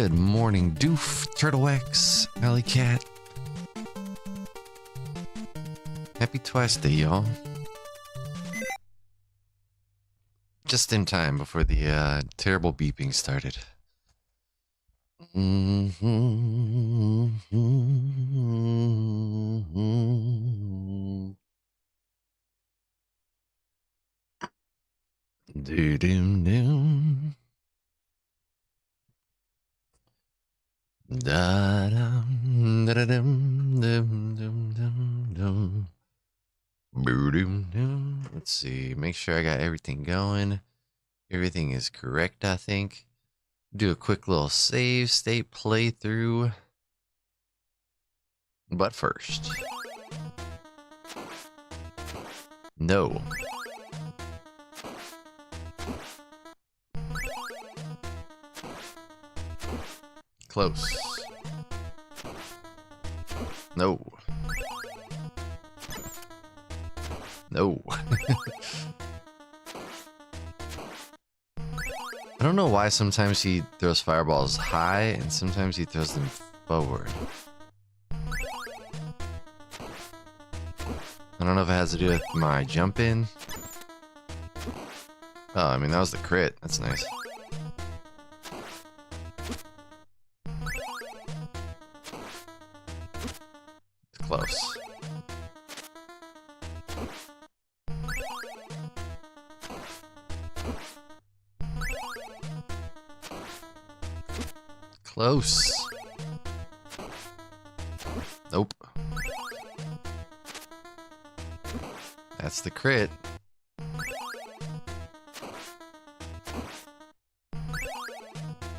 Good morning, Doof, Turtle X, Alley Cat. Happy Twice Day, y'all. Just in time before the terrible beeping started. Do-dum-dum. Da-dum, da-da-dum, dum-dum-dum-dum. Boo-dum-dum. Let's see, make sure I got everything going. Everything is correct, I think. Do a quick little save state playthrough. But first. No. Close. No. No. I don't know why sometimes he throws fireballs high and sometimes he throws them forward. I don't know if it has to do with my jump in. Oh, I mean, that was the crit. That's nice. It's close. Close. Nope. That's the crit.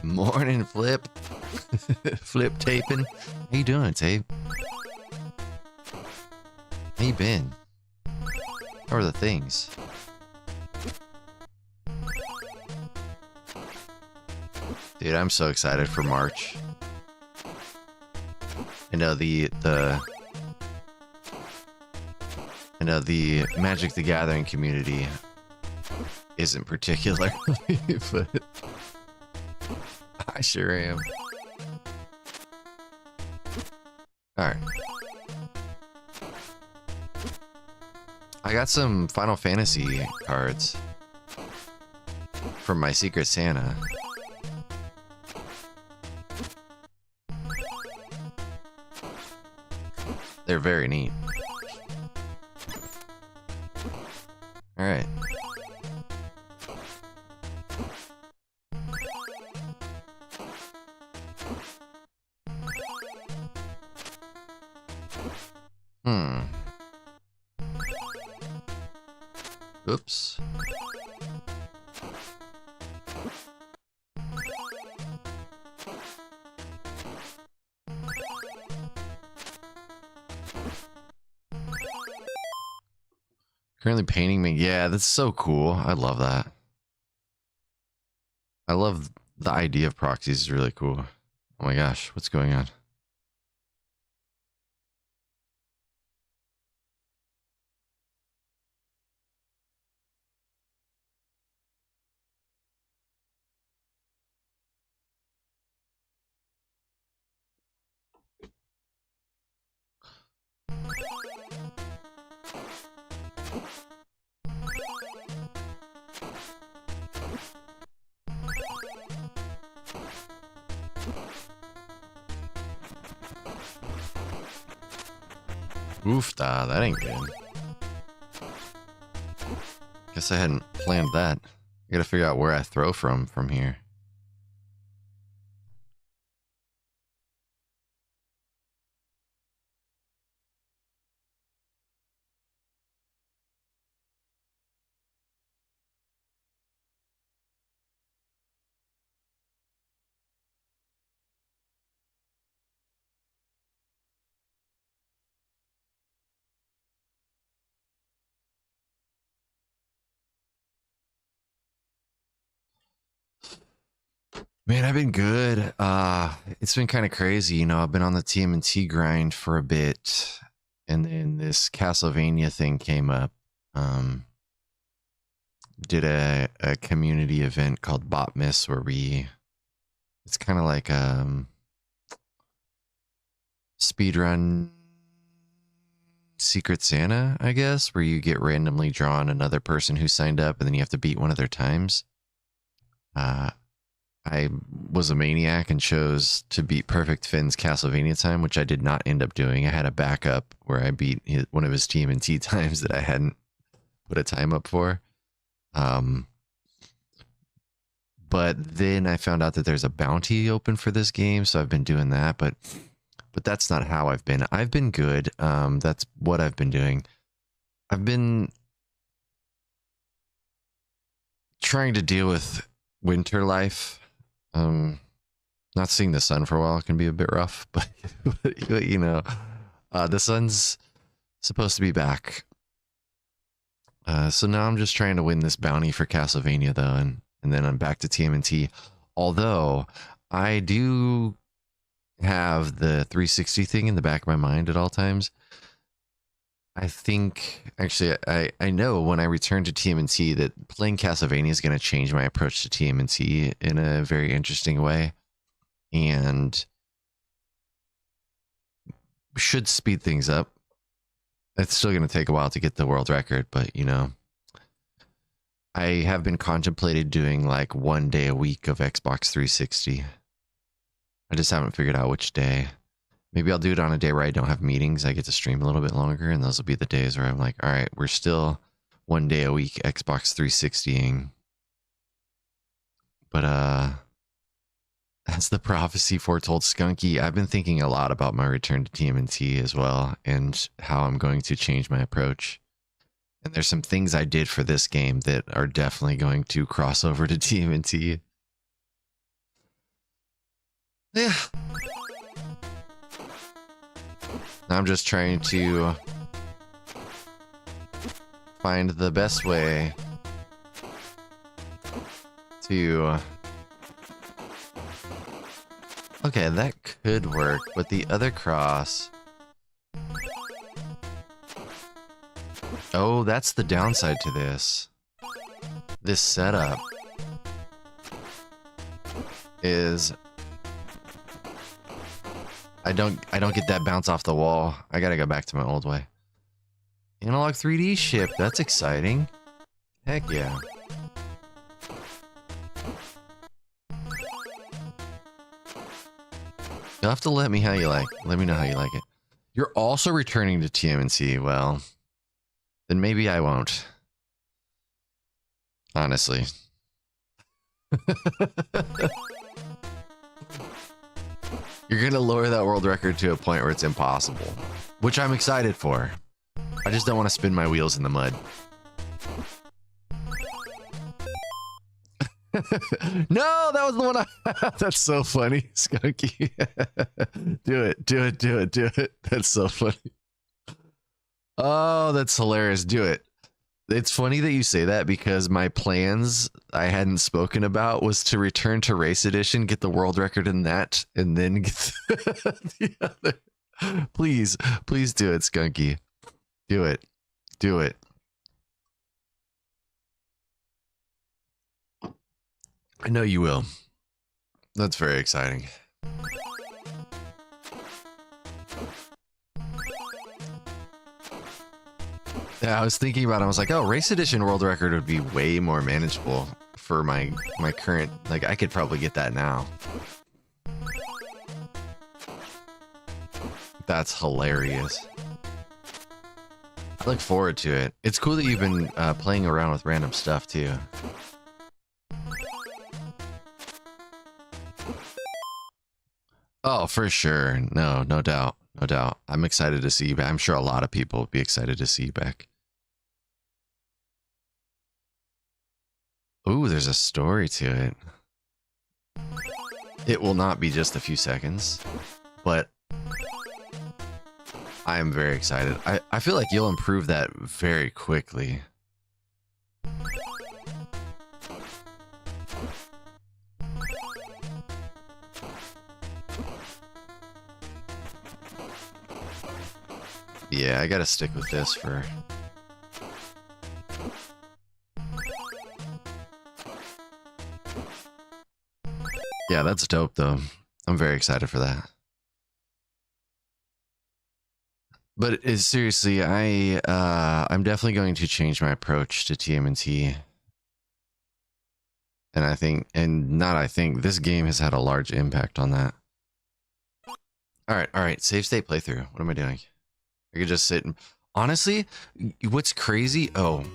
Morning, Flip. Flip taping. How you doing, Tape? How you been? How are the things? Dude, I'm so excited for March. I know the Magic the Gathering community isn't particularly, but I sure am. Alright. I got some Final Fantasy cards from my Secret Santa. They're very neat. Alright. Oops. Currently painting me. Yeah, that's so cool. I love that. I love the idea of proxies. Is really cool. Oh my gosh, what's going on? Oof, that ain't good. Guess I hadn't planned that. I gotta figure out where I throw from here. Man, I've been good. It's been kind of crazy, you know. I've been on the TMNT grind for a bit, and then this Castlevania thing came up. Did a community event called Botmas where it's kind of like speedrun Secret Santa, I guess, where you get randomly drawn another person who signed up and then you have to beat one of their times. I was a maniac and chose to beat Perfect Finn's Castlevania time, which I did not end up doing. I had a backup where I beat one of his TMNT times that I hadn't put a time up for. But then I found out that there's a bounty open for this game, so I've been doing that, but that's not how I've been. I've been good. That's what I've been doing. I've been trying to deal with winter life. Not seeing the sun for a while can be a bit rough, but you know, the sun's supposed to be back. So now I'm just trying to win this bounty for Castlevania though, and then I'm back to TMNT. Although I do have the 360 thing in the back of my mind at all times. I think, actually, I know when I return to TMNT that playing Castlevania is going to change my approach to TMNT in a very interesting way. And should speed things up. It's still going to take a while to get the world record, but, you know, I have been contemplating doing like 1 day a week of Xbox 360. I just haven't figured out which day. Maybe I'll do it on a day where I don't have meetings. I get to stream a little bit longer, and those will be the days where I'm like, all right, we're still 1 day a week Xbox 360ing. But as the prophecy foretold Skunky, I've been thinking a lot about my return to TMNT as well, and how I'm going to change my approach. And there's some things I did for this game that are definitely going to cross over to TMNT. Yeah. I'm just trying to find the best way to... Okay, that could work, but the other cross... Oh, that's the downside to this. This setup is... I don't get that bounce off the wall. I gotta go back to my old way. Analog 3D ship, that's exciting. Heck yeah. You'll have to let me know how you like it. You're also returning to TMNT. Well, then maybe I won't. Honestly. You're gonna lower that world record to a point where it's impossible, which I'm excited for. I just don't want to spin my wheels in the mud. No, that was the one I... That's so funny, Skunky. Do it. That's so funny. Oh, that's hilarious. Do it. It's funny that you say that because my plans I hadn't spoken about was to return to Race Edition, get the world record in that, and then get the other. Please do it, Skunky. Do it. I know you will. That's very exciting. Yeah, I was thinking about it. I was like, oh, Race Edition world record would be way more manageable for my current... Like, I could probably get that now. That's hilarious. I look forward to it. It's cool that you've been playing around with random stuff, too. Oh, for sure. No doubt. No doubt. I'm excited to see you back. I'm sure a lot of people will be excited to see you back. Ooh, there's a story to it. It will not be just a few seconds, but I am very excited. I feel like you'll improve that very quickly. Yeah, I gotta stick with this for... Yeah, that's dope though. I'm very excited for that. But seriously, I'm definitely going to change my approach to TMNT. And I think, and not I think, this game has had a large impact on that. All right, save state playthrough. What am I doing? I could just sit and... Honestly, what's crazy... Oh,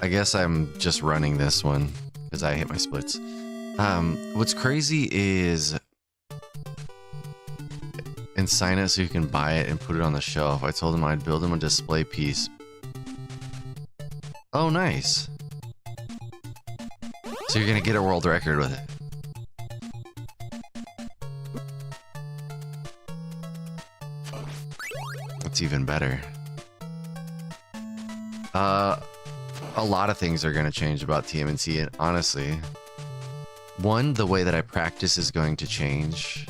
I guess I'm just running this one because I hit my splits. What's crazy is... And sign it so you can buy it and put it on the shelf. I told him I'd build him a display piece. Oh, nice. So you're gonna get a world record with it. That's even better. A lot of things are gonna change about TMNT, and honestly, one, the way that I practice is going to change.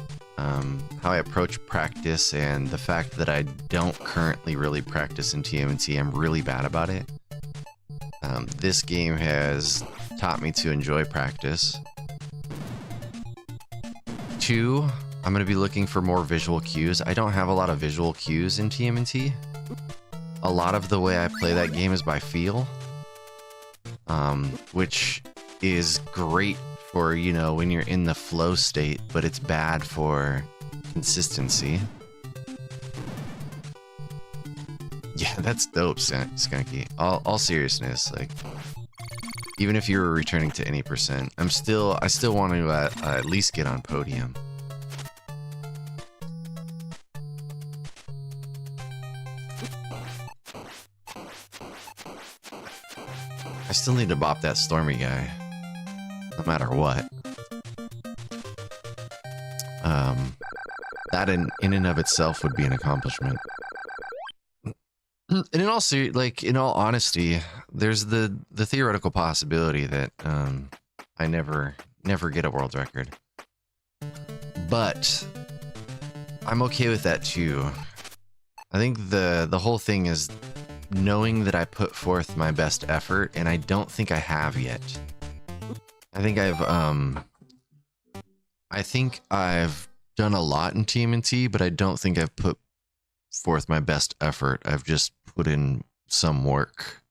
How I approach practice, and the fact that I don't currently really practice in TMNT, I'm really bad about it. This game has taught me to enjoy practice. Two, I'm going to be looking for more visual cues. I don't have a lot of visual cues in TMNT. A lot of the way I play that game is by feel, which is great for, you know, when you're in the flow state, but it's bad for consistency. Yeah, that's dope, Skunky. All seriousness, like, even if you were returning to any percent, I still want to at least get on podium. I still need to bop that Stormy guy, no matter what. That in and of itself would be an accomplishment. And in all honesty, there's the theoretical possibility that I never get a world record. But I'm okay with that too. I think the whole thing is knowing that I put forth my best effort, and I don't think I have yet. I think I've done a lot in TMNT, but I don't think I've put forth my best effort. I've just put in some work.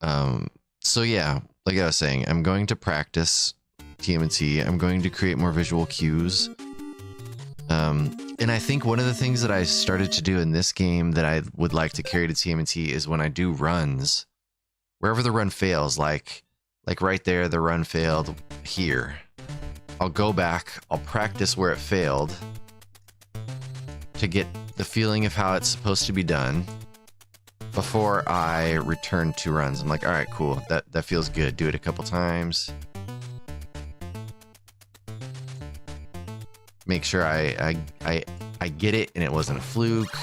So yeah, like I was saying, I'm going to practice TMNT. I'm going to create more visual cues. And I think one of the things that I started to do in this game that I would like to carry to TMNT is when I do runs, wherever the run fails, like right there, the run failed here. I'll go back, I'll practice where it failed to get the feeling of how it's supposed to be done before I return to runs. I'm like, all right, cool, that feels good. Do it a couple times. Make sure I get it and it wasn't a fluke.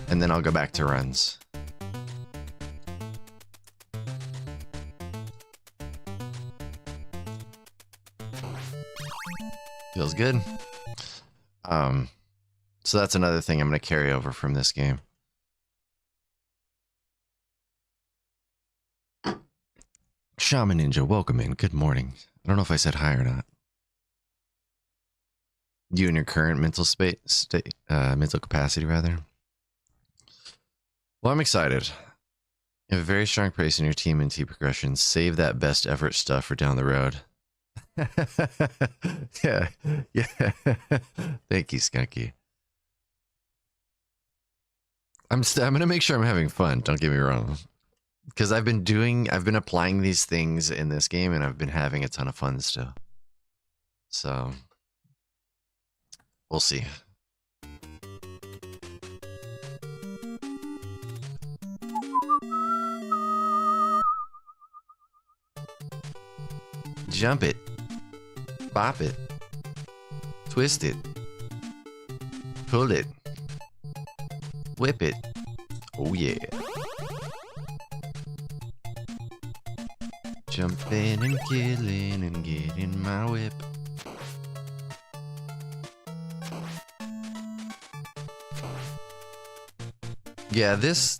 And then I'll go back to runs. Feels good. So that's another thing I'm going to carry over from this game. Shaman Ninja, welcome in. Good morning. I don't know if I said hi or not. You and your current mental mental capacity, rather. Well, I'm excited. You have a very strong pace in your team and T progression. Save that best effort stuff for down the road. yeah. Thank you, Skunky. I'm gonna make sure I'm having fun. Don't get me wrong, because I've been applying these things in this game, and I've been having a ton of fun still. So we'll see. Jump it, bop it, twist it, pull it, whip it. Oh yeah. Jumping and killing and getting my whip. Yeah, this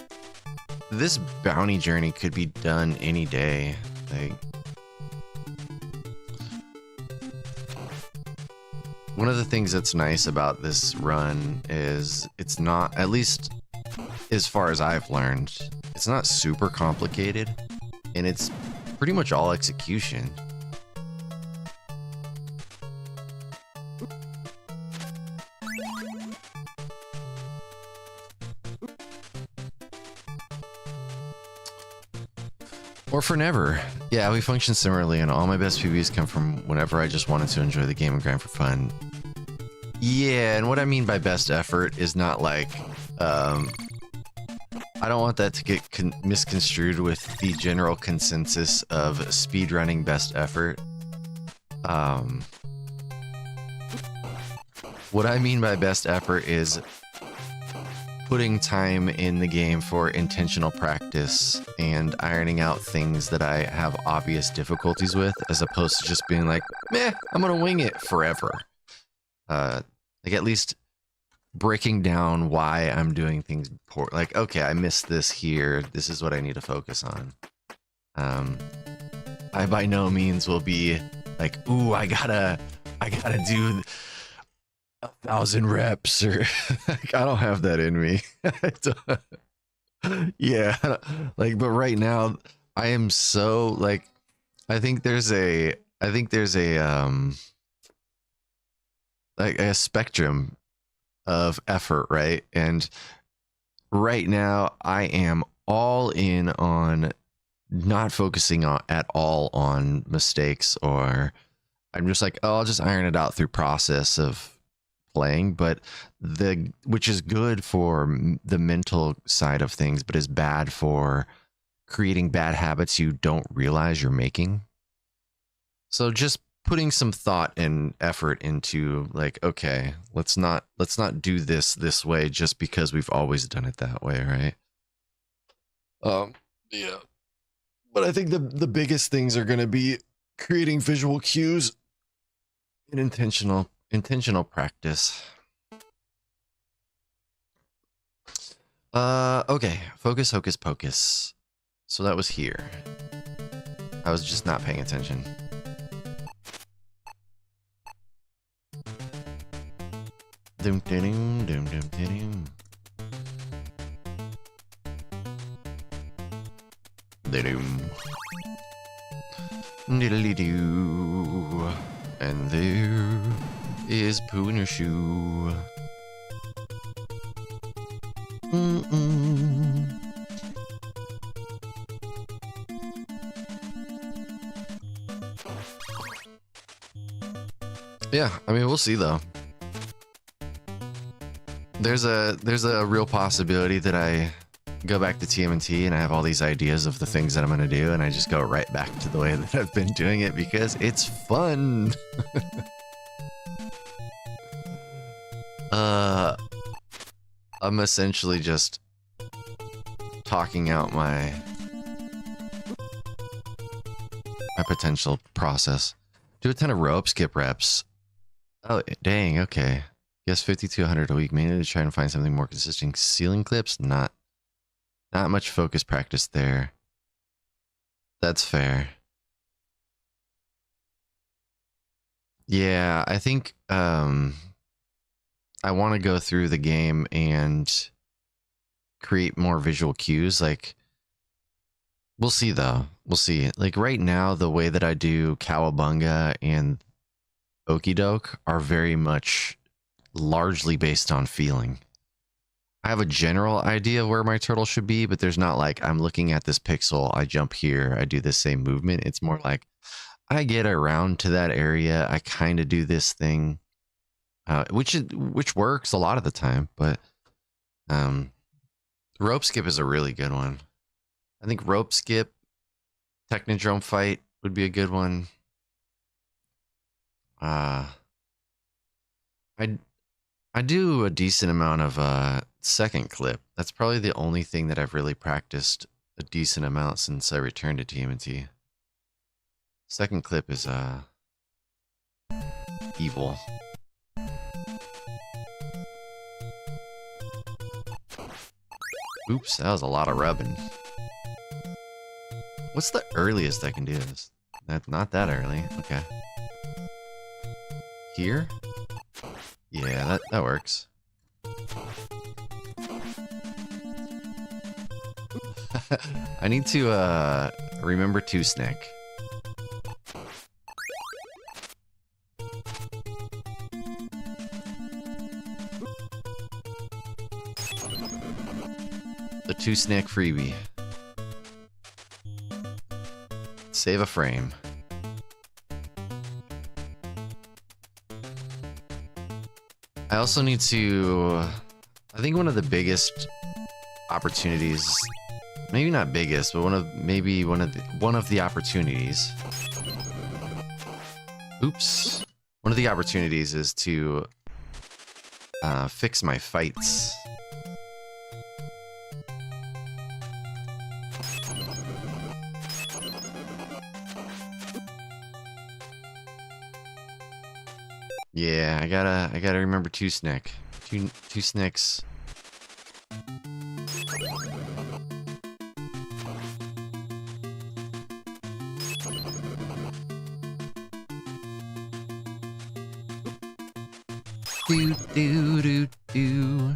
bounty journey could be done any day. Like, one of the things that's nice about this run is it's not, at least as far as I've learned, it's not super complicated, and it's pretty much all execution. Or for never. Yeah, we function similarly, and all my best PBs come from whenever I just wanted to enjoy the game and grind for fun. Yeah, and what I mean by best effort is not like, I don't want that to get misconstrued with the general consensus of speedrunning best effort. What I mean by best effort is putting time in the game for intentional practice and ironing out things that I have obvious difficulties with, as opposed to just being like, meh, I'm gonna wing it forever. Like at least breaking down why I'm doing things poor. Like, okay, I missed this here. This is what I need to focus on. I by no means will be like, ooh, I gotta do 1,000 reps, or like, I don't have that in me. Yeah, like, but right now I am so like, I think there's a like a spectrum of effort, right? And right now I am all in on not focusing on at all on mistakes, or I'm just like, oh, I'll just iron it out through process of playing, but which is good for the mental side of things, but is bad for creating bad habits you don't realize you're making. So just putting some thought and effort into like, okay, let's not do this way just because we've always done it that way, right? Yeah. But I think the biggest things are going to be creating visual cues and intentional practice. Okay, focus, hocus pocus. So that was here. I was just not paying attention. Dum dum dum dum dum. Dum. Diddly-doo. And there is poo in your shoe. Yeah, I mean, we'll see though. There's a real possibility that I go back to TMNT and I have all these ideas of the things that I'm going to do, and I just go right back to the way that I've been doing it because it's fun. I'm essentially just talking out my potential process. Do a ton of rope skip reps. Oh, dang, okay. Guess 50 to 100 a week, mainly to try and find something more consistent. Ceiling clips, not much focus practice there. That's fair. Yeah, I think I want to go through the game and create more visual cues. Like, we'll see though. We'll see. Like right now, the way that I do Cowabunga and Okie are very much largely based on feeling. I have a general idea of where my turtle should be, but there's not like, I'm looking at this pixel, I jump here, I do the same movement. It's more like, I get around to that area, I kind of do this thing, which works a lot of the time, but rope skip is a really good one. I think rope skip, Technodrome fight would be a good one. I do a decent amount of second clip. That's probably the only thing that I've really practiced a decent amount since I returned to TMNT. Second clip is evil. Oops, that was a lot of rubbing. What's the earliest I can do this? That's not that early. Okay. Here? Yeah, that works. I need to remember to snack. The 2-snack freebie. Save a frame. I also need to... I think one of the biggest opportunities, maybe not biggest, but one of the opportunities. Oops. One of the opportunities is to fix my fights. Yeah, I gotta remember 2-snack. Two snacks. Do do do do.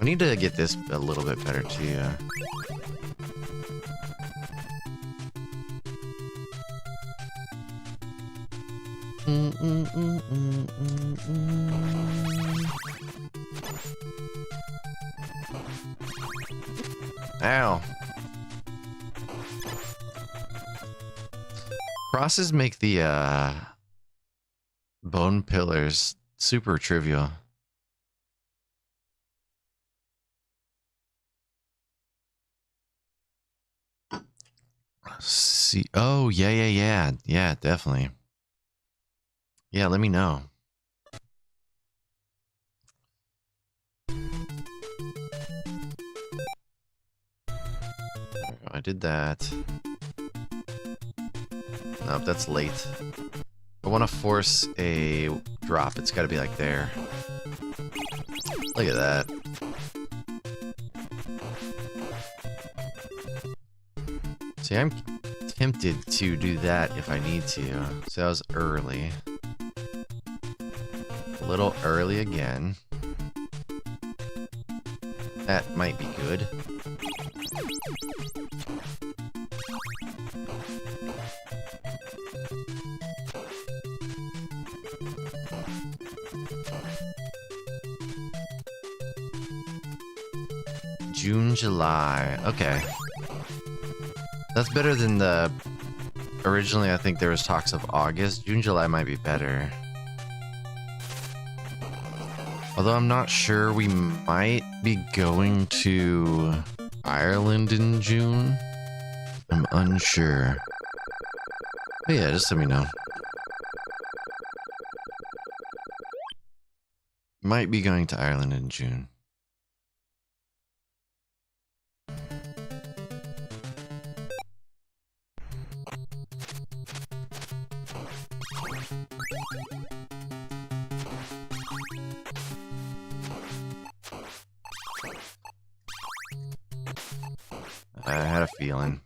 I need to get this a little bit better too. Ow. Crosses make the bone pillars super trivial. See, oh yeah, definitely. Yeah, let me know. I did that. Nope, that's late. I want to force a drop. It's got to be like there. Look at that. See, I'm tempted to do that if I need to. So that was early. A little early again. That might be good. June, July. Okay. That's better than the... Originally, I think there was talks of August. June, July might be better. Although I'm not sure, we might be going to Ireland in June. I'm unsure. But yeah, just let me know. Might be going to Ireland in June. I had a feeling.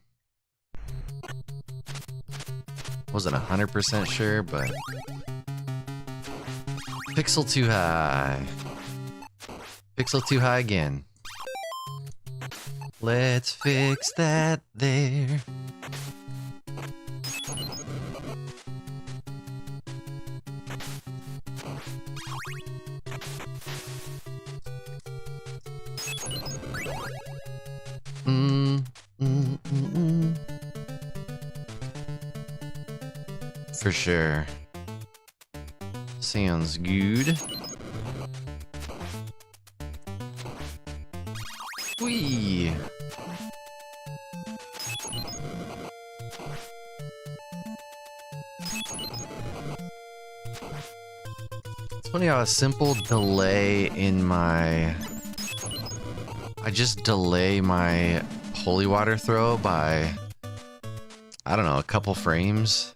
Wasn't 100% sure, but... Pixel too high. Pixel too high again. Let's fix that there. For sure. Sounds good. Whee! It's funny how a simple delay in my... I just delay my holy water throw by, I don't know, a couple frames,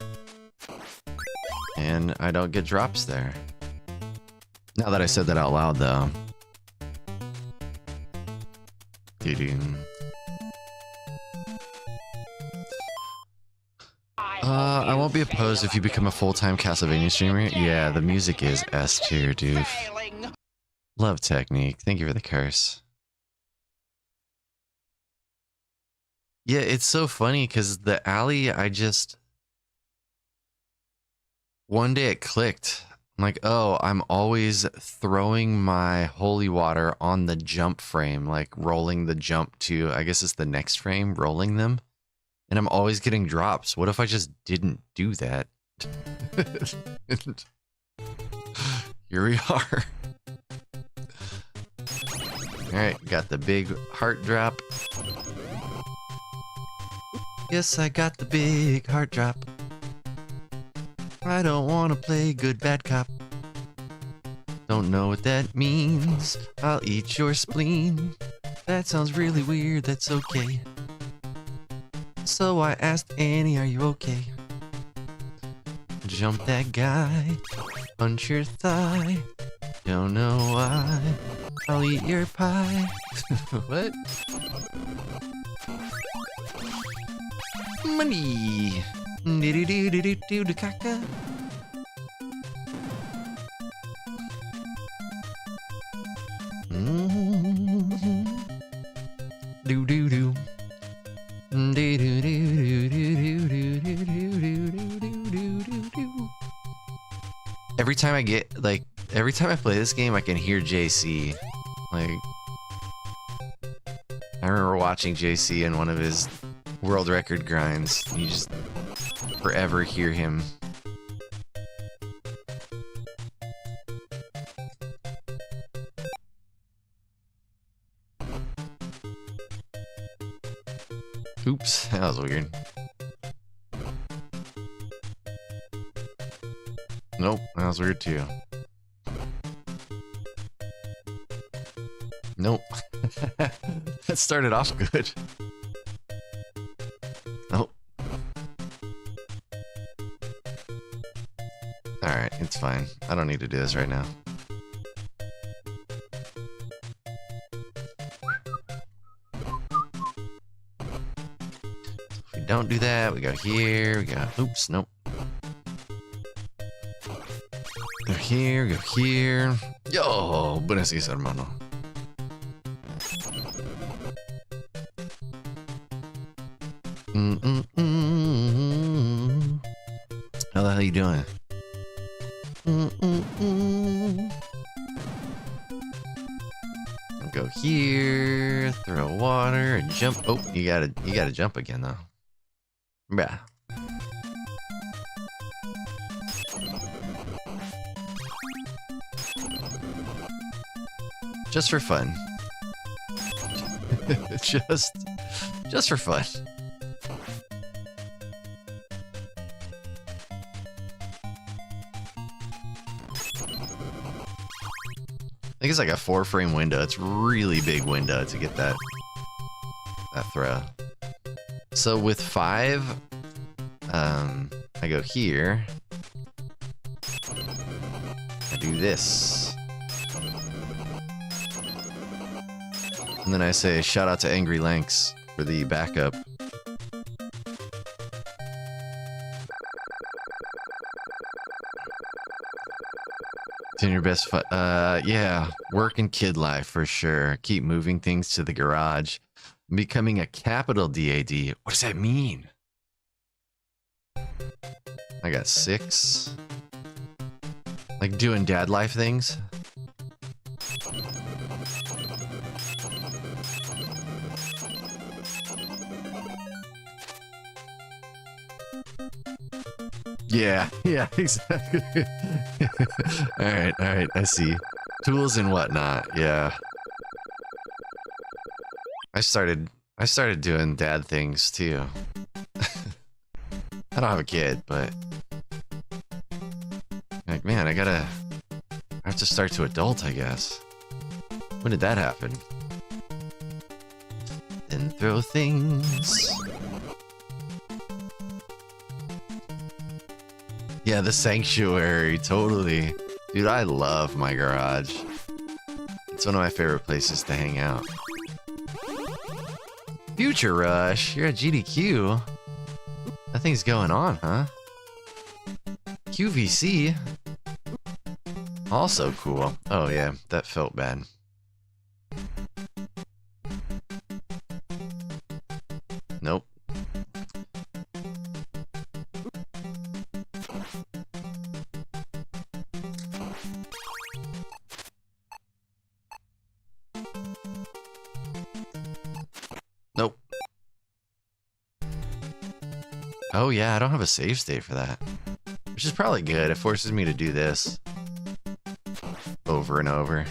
and I don't get drops there. Now that I said that out loud, though. I won't be opposed if you become a full-time Castlevania streamer. Yeah, the music is S tier, dude. Love technique. Thank you for the curse. Yeah, it's so funny because the alley, one day it clicked. I'm like, oh, I'm always throwing my holy water on the jump frame, like rolling the jump to, I guess it's the next frame, rolling them. And I'm always getting drops. What if I just didn't do that? Here we are. Alright, got the big heart drop. Yes, I got the big heart drop. I don't want to play good bad cop. Don't know what that means. I'll eat your spleen. That sounds really weird, that's okay. So I asked Annie, are you okay? Jump that guy, punch your thigh. Don't know why. I'll eat your pie. What? Money. Do caca. Do do do. Every time I get, like, every time I play this game, I can hear JC. Like, I remember watching JC in one of his world record grinds. You just forever hear him. Oops, that was weird. Nope, that was weird too. Nope. That started off good. Nope. Alright, it's fine. I don't need to do this right now. If we don't do that, we go here, we go... Oops, nope. Go here, go here. Yo, buenos días, hermano. How the hell you doing? Go here, throw water, and jump. Oh, you gotta jump again though. Yeah. Just for fun. just for fun. I think it's like a 4-frame window. It's really big window to get that throw. So with 5, I go here. I do this. And then I say, shout out to Angry Lanks for the backup. It's in your best yeah, work and kid life for sure. Keep moving things to the garage. Becoming a capital DAD. What does that mean? I got 6. Like doing dad life things. Yeah, exactly. All right, I see. Tools and whatnot, yeah. I started doing dad things too. I don't have a kid, but like, man, I have to start to adult, I guess. When did that happen? throw things. Yeah, the sanctuary, totally. Dude, I love my garage. It's one of my favorite places to hang out. Future Rush, you're at GDQ. Nothing's going on, huh? QVC. Also cool. Oh yeah, that felt bad. Nope. Nope. Oh yeah, I don't have a save state for that. Which is probably good. It forces me to do this over and over.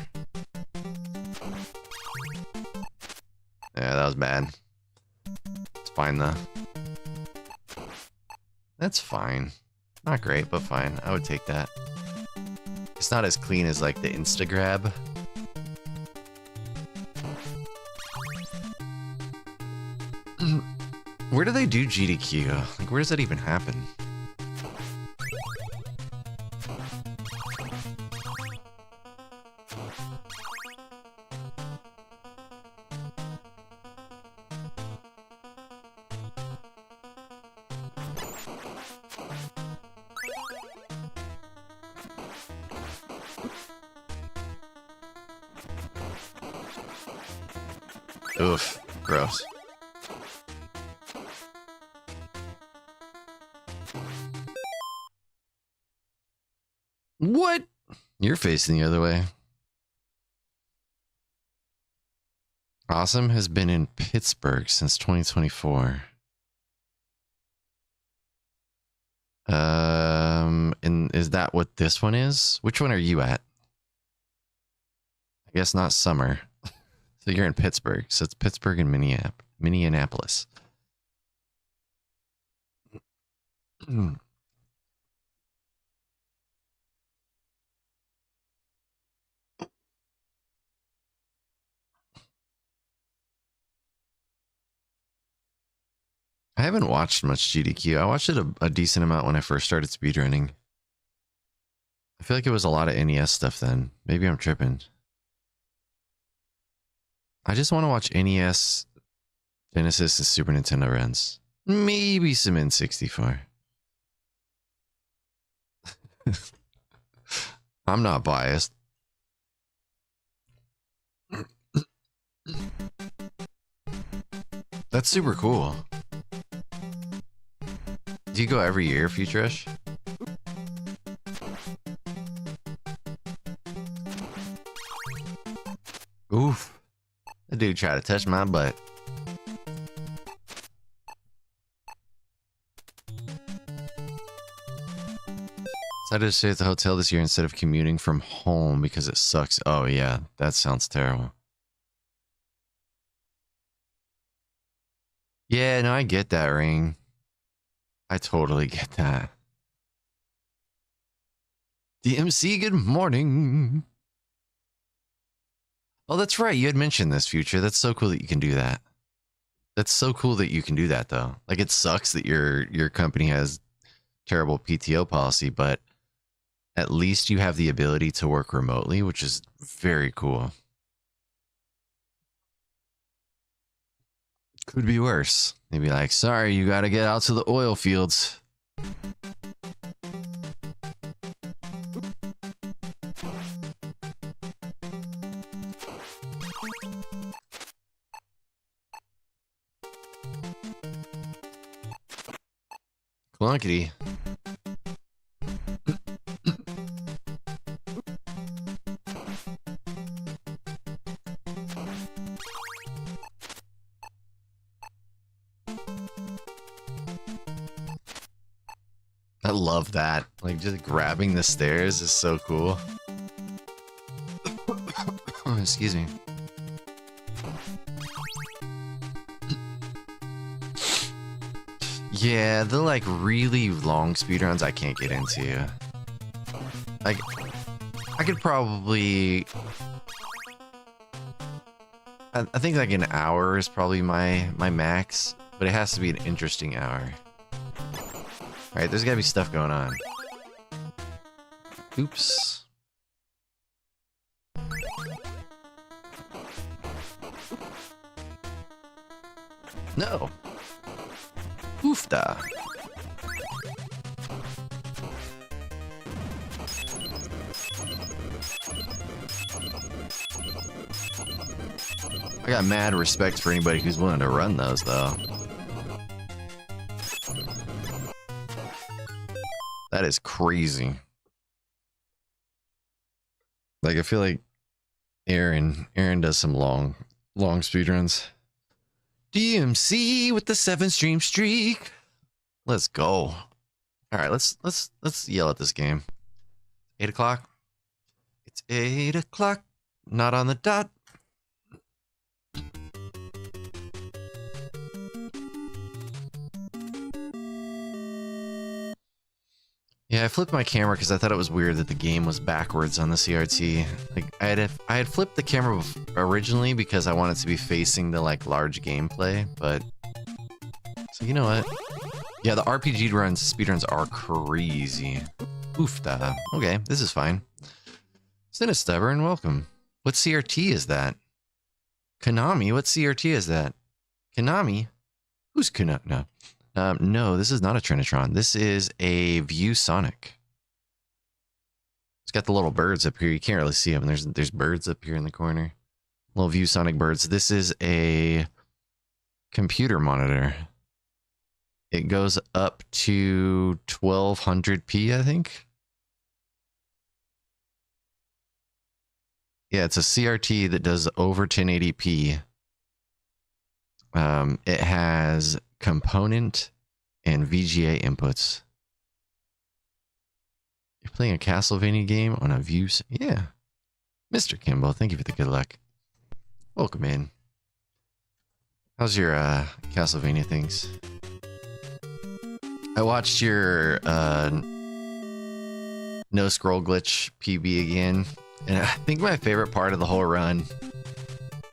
Yeah, that was bad. It's fine though. That's fine. Not great, but fine. I would take that. It's not as clean as like the Instagrab. Where do they do GDQ? Like, where does that even happen? Oof, gross. What? You're facing the other way. Awesome has been in Pittsburgh since 2024. And is that what this one is? Which one are you at? I guess not summer. So you're in Pittsburgh. So it's Pittsburgh and Minneapolis. I haven't watched much GDQ. I watched it a decent amount when I first started speedrunning. I feel like it was a lot of NES stuff then. Maybe I'm tripping. I just want to watch NES, Genesis, and Super Nintendo runs. Maybe some N64. I'm not biased. That's super cool. Do you go every year, Futuresh? Oof. That dude tried to touch my butt. Decided to stay at the hotel this year instead of commuting from home because it sucks. Oh yeah, that sounds terrible. Yeah, no, I get that, Ring. I totally get that. DMC, good morning. Oh, that's right. You had mentioned this, Future. That's so cool that you can do that. That's so cool that you can do that, though. Like, it sucks that your company has terrible PTO policy, but at least you have the ability to work remotely, which is very cool. Could be worse. They'd be like, sorry, you got to get out to the oil fields. Clunkety. I love that. Like, just grabbing the stairs is so cool. Oh, excuse me. Yeah, the like really long speedruns I can't get into. Like, I could probably I think like an hour is probably my max, but it has to be an interesting hour. All right, there's gotta be stuff going on. Oops. No. Oofda. I got mad respect for anybody who's willing to run those, though. That is crazy. Like, I feel like Aaron does some long speedruns. DMC with the 7-stream streak. Let's go. All right, let's yell at this game. 8 o'clock. It's 8 o'clock. Not on the dot. Yeah, I flipped my camera because I thought it was weird that the game was backwards on the CRT. Like I had flipped the camera originally because I wanted it to be facing the like large gameplay, but so you know what? Yeah, the RPG runs, speedruns are crazy. Oofda. Okay, this is fine. Sinistubborn, welcome. What CRT is that? Konami, what CRT is that? Konami? Who's Konami? No. No, this is not a Trinitron. This is a View Sonic. It's got the little birds up here. You can't really see them. There's birds up here in the corner. Little View Sonic birds. This is a computer monitor. It goes up to 1200p, I think. Yeah, it's a CRT that does over 1080p. It has component and VGA inputs. You're playing a Castlevania game on a View. Yeah. Mr. Kimball, thank you for the good luck. Welcome in. How's your Castlevania things? I watched your no scroll glitch PB again, and I think my favorite part of the whole run.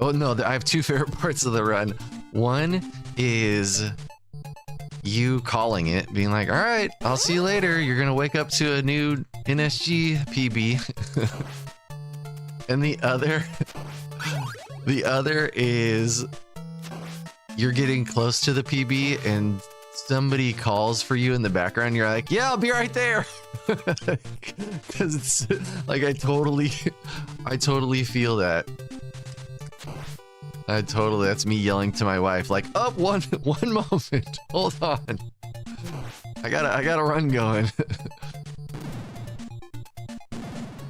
Oh no, I have two favorite parts of the run. One is you calling it, being like, all right, I'll see you later. You're going to wake up to a new NSG PB. And the other is you're getting close to the PB and somebody calls for you in the background. You're like, yeah, I'll be right there. Because it's like, I totally feel that. That's me yelling to my wife, like, oh, one moment, hold on. I got a run going.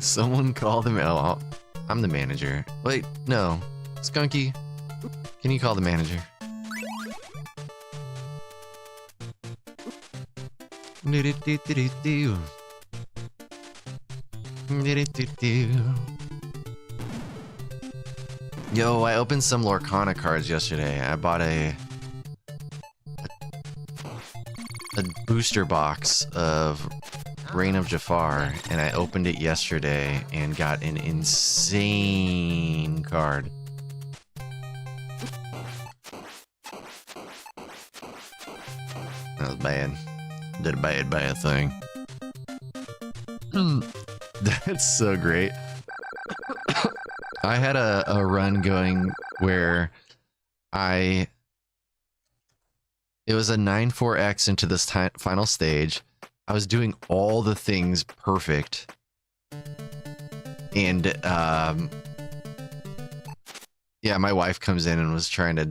Someone call them. Oh, I'm the manager. Wait, no. Skunky, can you call the manager? Yo, I opened some Lorcana cards yesterday. I bought a booster box of Reign of Jafar, and I opened it yesterday and got an insane card. That was bad. Did a bad thing. That's so great. I had a run going where it was a 9-4X into this final stage. I was doing all the things perfect. And, yeah, my wife comes in and was trying to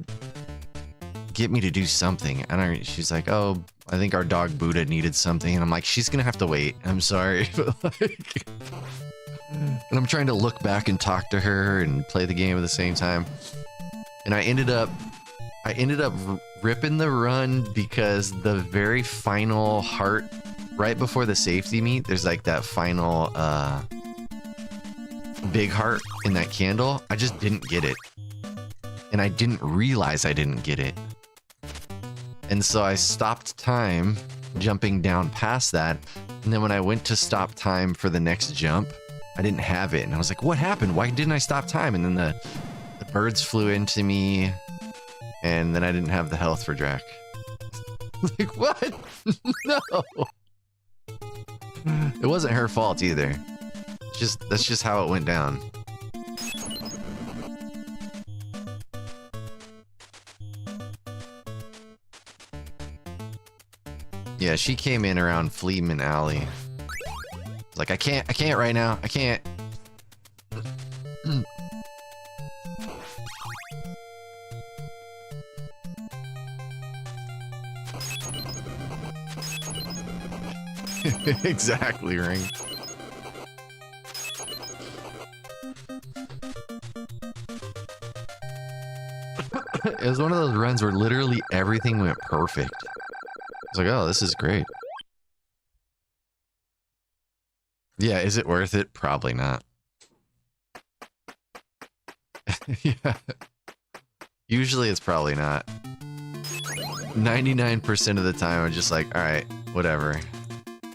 get me to do something. And she's like, oh, I think our dog Buddha needed something. And I'm like, she's going to have to wait. I'm sorry. But like, and I'm trying to look back and talk to her and play the game at the same time. And I ended up ripping the run because the very final heart right before the safety meet, there's like that final big heart in that candle. I just didn't get it. And I didn't realize I didn't get it. And so I stopped time jumping down past that. And then when I went to stop time for the next jump, I didn't have it. And I was like, what happened? Why didn't I stop time? And then the birds flew into me, and then I didn't have the health for Drac. Like, what? No! It wasn't her fault either. That's just how it went down. Yeah, she came in around Fleeman Alley. Like, I can't right now. I can't. Exactly, Ring. It was one of those runs where literally everything went perfect. It's like, oh, this is great. Yeah, is it worth it? Probably not. Yeah. Usually it's probably not. 99% of the time I'm just like, alright, whatever.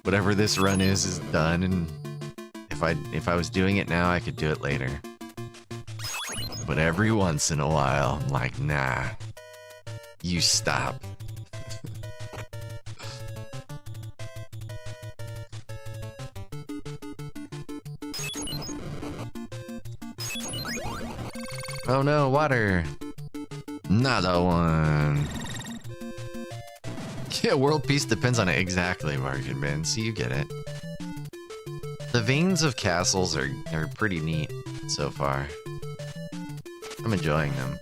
Whatever this run is done, and if I was doing it now, I could do it later. But every once in a while, I'm like, nah. You stop. Oh no, water! Another one! Yeah, world peace depends on it. Exactly, Market Man. See, you get it. The veins of castles are pretty neat so far. I'm enjoying them.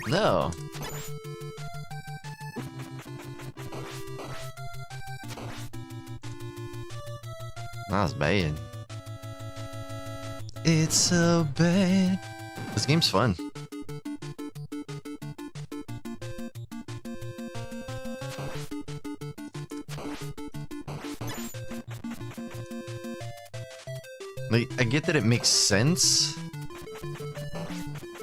No. That was bad. It's so bad. This game's fun. Like, I get that it makes sense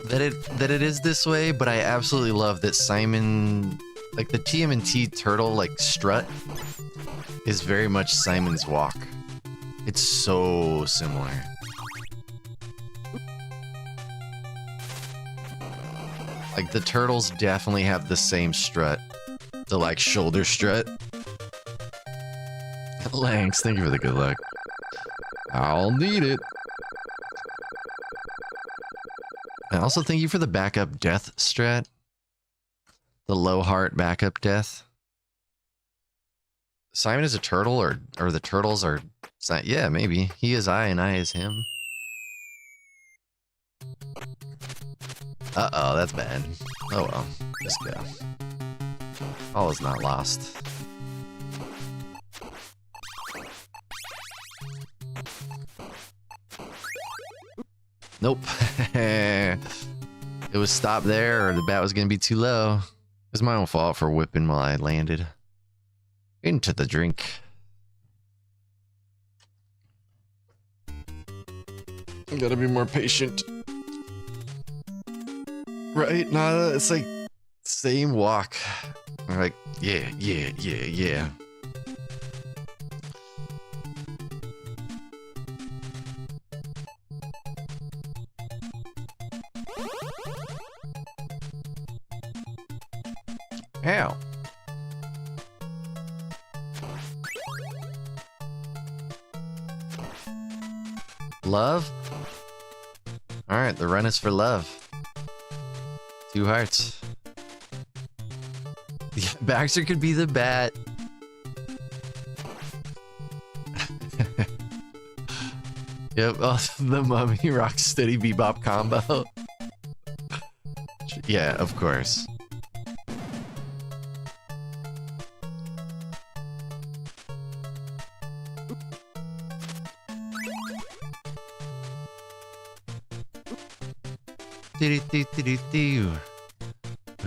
that it is this way, but I absolutely love that Simon, like the TMNT turtle like strut is very much Simon's walk. It's so similar. Like, the turtles definitely have the same strut. The, like, shoulder strut. Lanx, thank you for the good luck. I'll need it. And also thank you for the backup death strat. The low heart backup death. Simon is a turtle, or the turtles are... Yeah, maybe. He is I and I is him. Uh-oh, that's bad. Oh well, just go. All is not lost. Nope. It was stopped there, or the bat was gonna be too low. It was my own fault for whipping while I landed. Into the drink. I gotta be more patient. Right? Nah, it's like same walk. I'm like, yeah. Ow. Love? Alright, the run is for love. 2 hearts. Yeah, Baxter could be the bat. Yep, oh, the Mummy Rocksteady Bebop combo. Yeah, of course.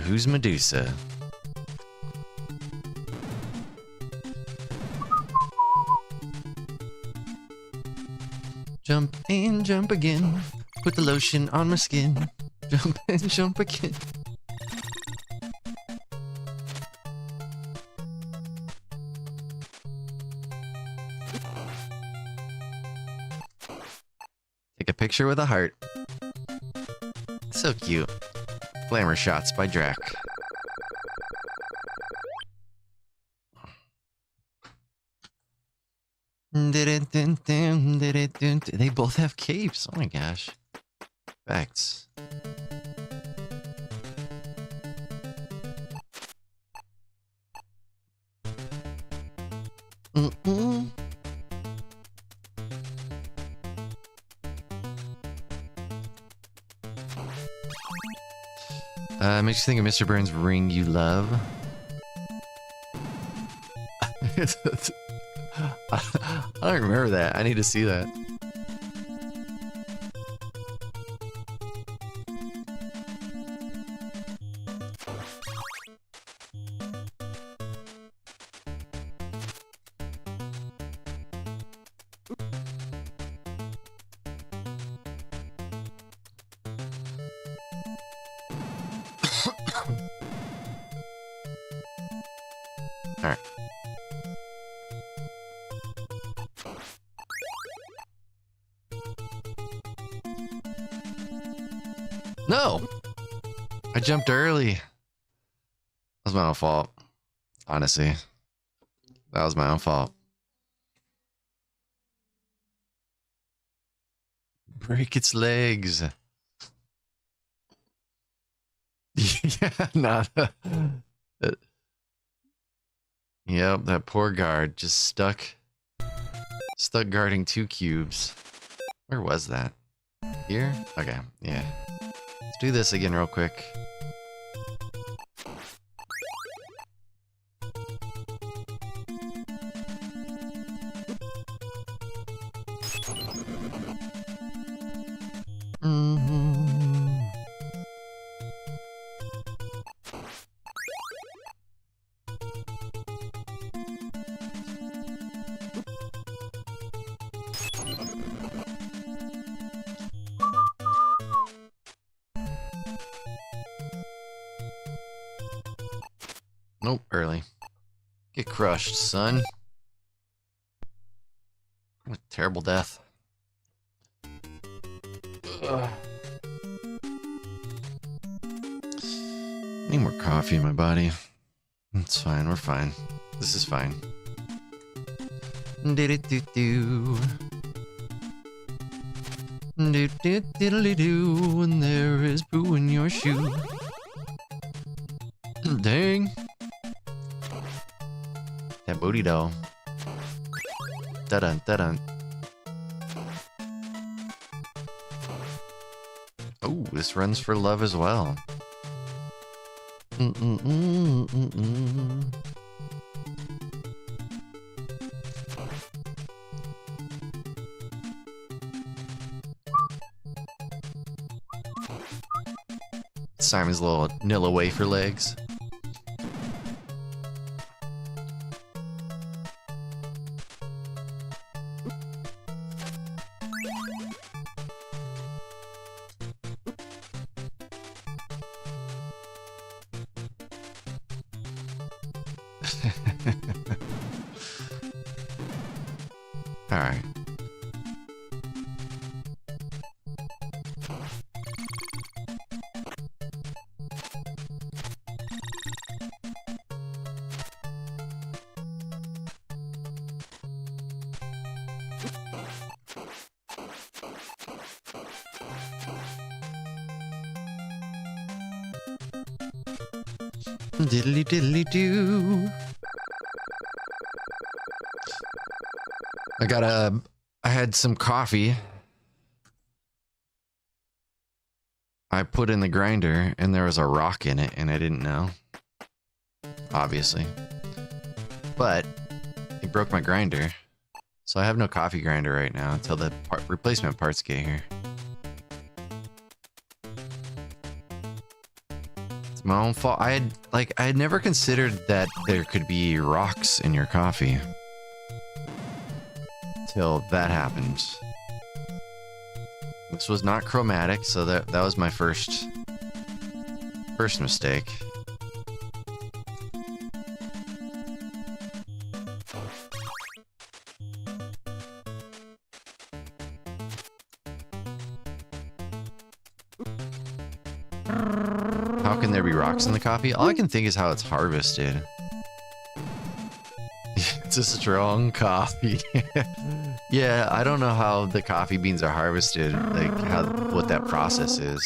Who's Medusa? Jump and jump again. Put the lotion on my skin. Jump and jump again. picture with a heart. So cute. Glamour shots by Drac. They both have capes. Oh my gosh. Facts. Makes you think of Mr. Burns' Ring You Love. I don't remember that. I need to see that. Alright. No! I jumped early. That was my own fault. Honestly. That was my own fault. Break its legs. Yeah, not. Yep, that poor guard just stuck guarding 2 cubes. Where was that? Here? Okay, yeah. Let's do this again real quick. Nope, early. Get crushed, son. What a terrible death. Ugh. Need more coffee in my body. It's fine, we're fine. This is fine. Do-do-do-do. Do-do-diddly-do, and there is poo in your shoe. Dang. That booty doll. Da-dun, da-dun. Oh, this runs for love as well. Simon's little Nilla wafer legs. All right. Diddly diddly do. I had some coffee. I put in the grinder and there was a rock in it and I didn't know. Obviously. But it broke my grinder. So I have no coffee grinder right now until the replacement parts get here. It's my own fault. I had never considered that there could be rocks in your coffee. Till that happened. This was not chromatic, so that was my first mistake. How can there be rocks in the coffee? All I can think is how it's harvested. It's a strong coffee. Yeah, I don't know how the coffee beans are harvested, like what that process is.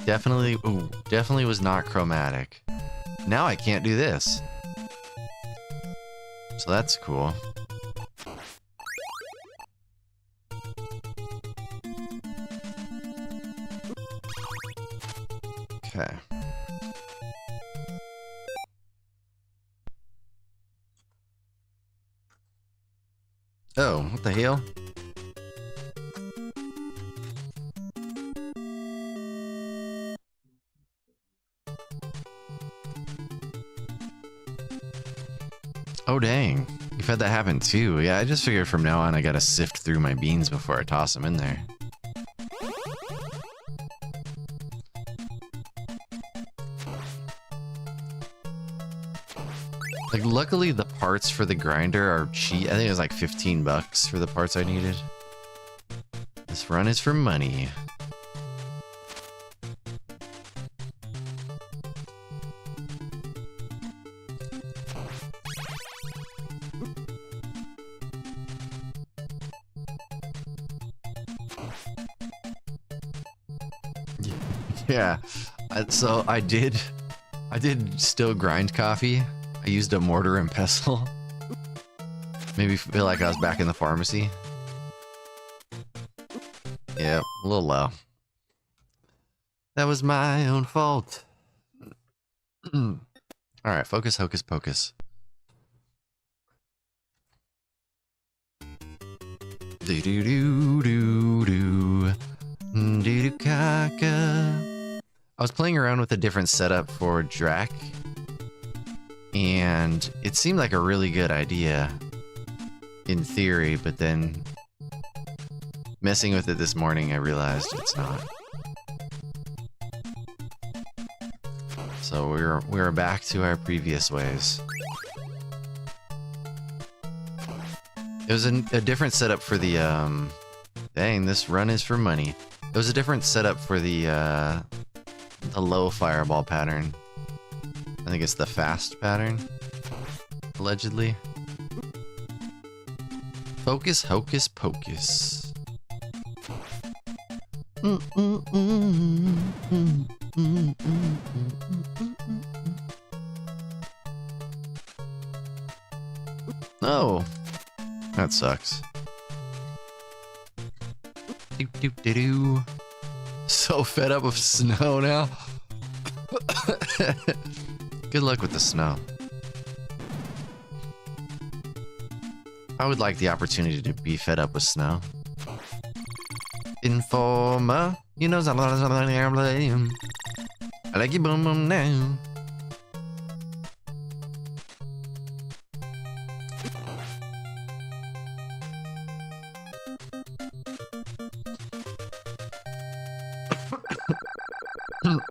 Definitely was not chromatic. Now I can't do this. So that's cool. Okay. Oh, what the hell? Oh, dang. You've had that happen too. Yeah, I just figured from now on I gotta sift through my beans before I toss them in there. Like, luckily the parts for the grinder are cheap. I think it was like 15 bucks for the parts I needed. This run is for money. Yeah, so I did still grind coffee. I used a mortar and pestle. Maybe feel like I was back in the pharmacy. Yeah, a little low. That was my own fault. Alright, focus, hocus pocus. Do do do do do do do caca. I was playing around with a different setup for Drac, and it seemed like a really good idea in theory, but then messing with it this morning, I realized it's not. So we're back to our previous ways. It was a different setup for the dang, this run is for money. It was a different setup for the low fireball pattern. I think it's the fast pattern, allegedly. Focus, hocus pocus. Oh, that sucks. Doo-doo-doo-doo. So fed up with snow now. Good luck with the snow. I would like the opportunity to be fed up with snow. Informer, you know I like you boom boom now.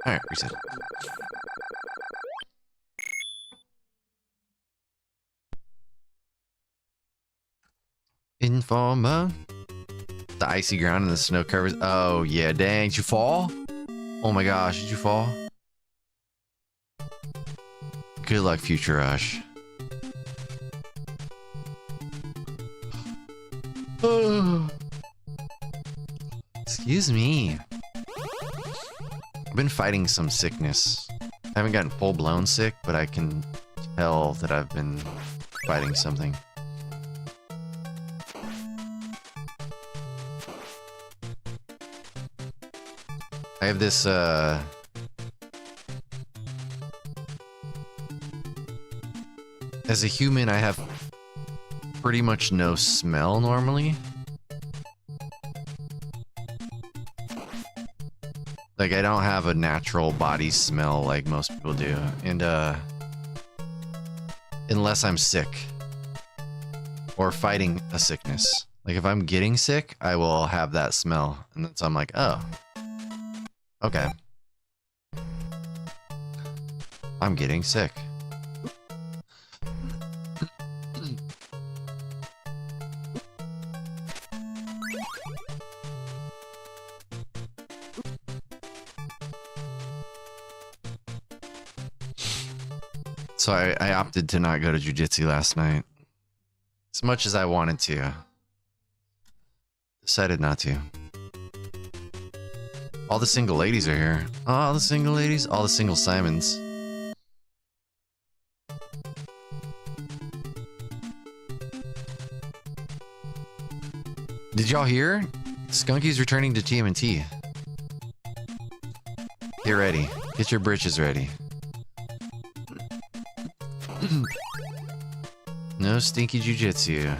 Alright, reset. Informer. The icy ground and the snow covers. Oh, yeah, dang. Did you fall? Oh my gosh, did you fall? Good luck, Future Rush. Excuse me. I've been fighting some sickness. I haven't gotten full-blown sick, but I can tell that I've been fighting something. I have this, as a human, I have pretty much no smell normally. Like, I don't have a natural body smell like most people do. And, unless I'm sick. Or fighting a sickness. Like, if I'm getting sick, I will have that smell. And then so I'm like, oh. Okay. I'm getting sick. So I opted to not go to jujitsu last night. As much as I wanted to. Decided not to. All the single ladies are here. All the single ladies, all the single Simons. Did y'all hear? Skunky's returning to TMNT. Get ready. Get your britches ready. No stinky jujitsu.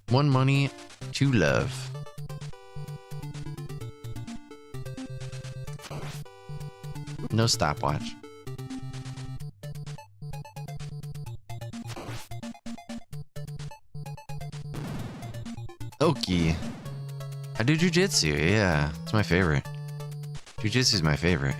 One money, two love. No stopwatch. Okie. I do jujitsu, yeah. It's my favorite. Jujitsu is my favorite.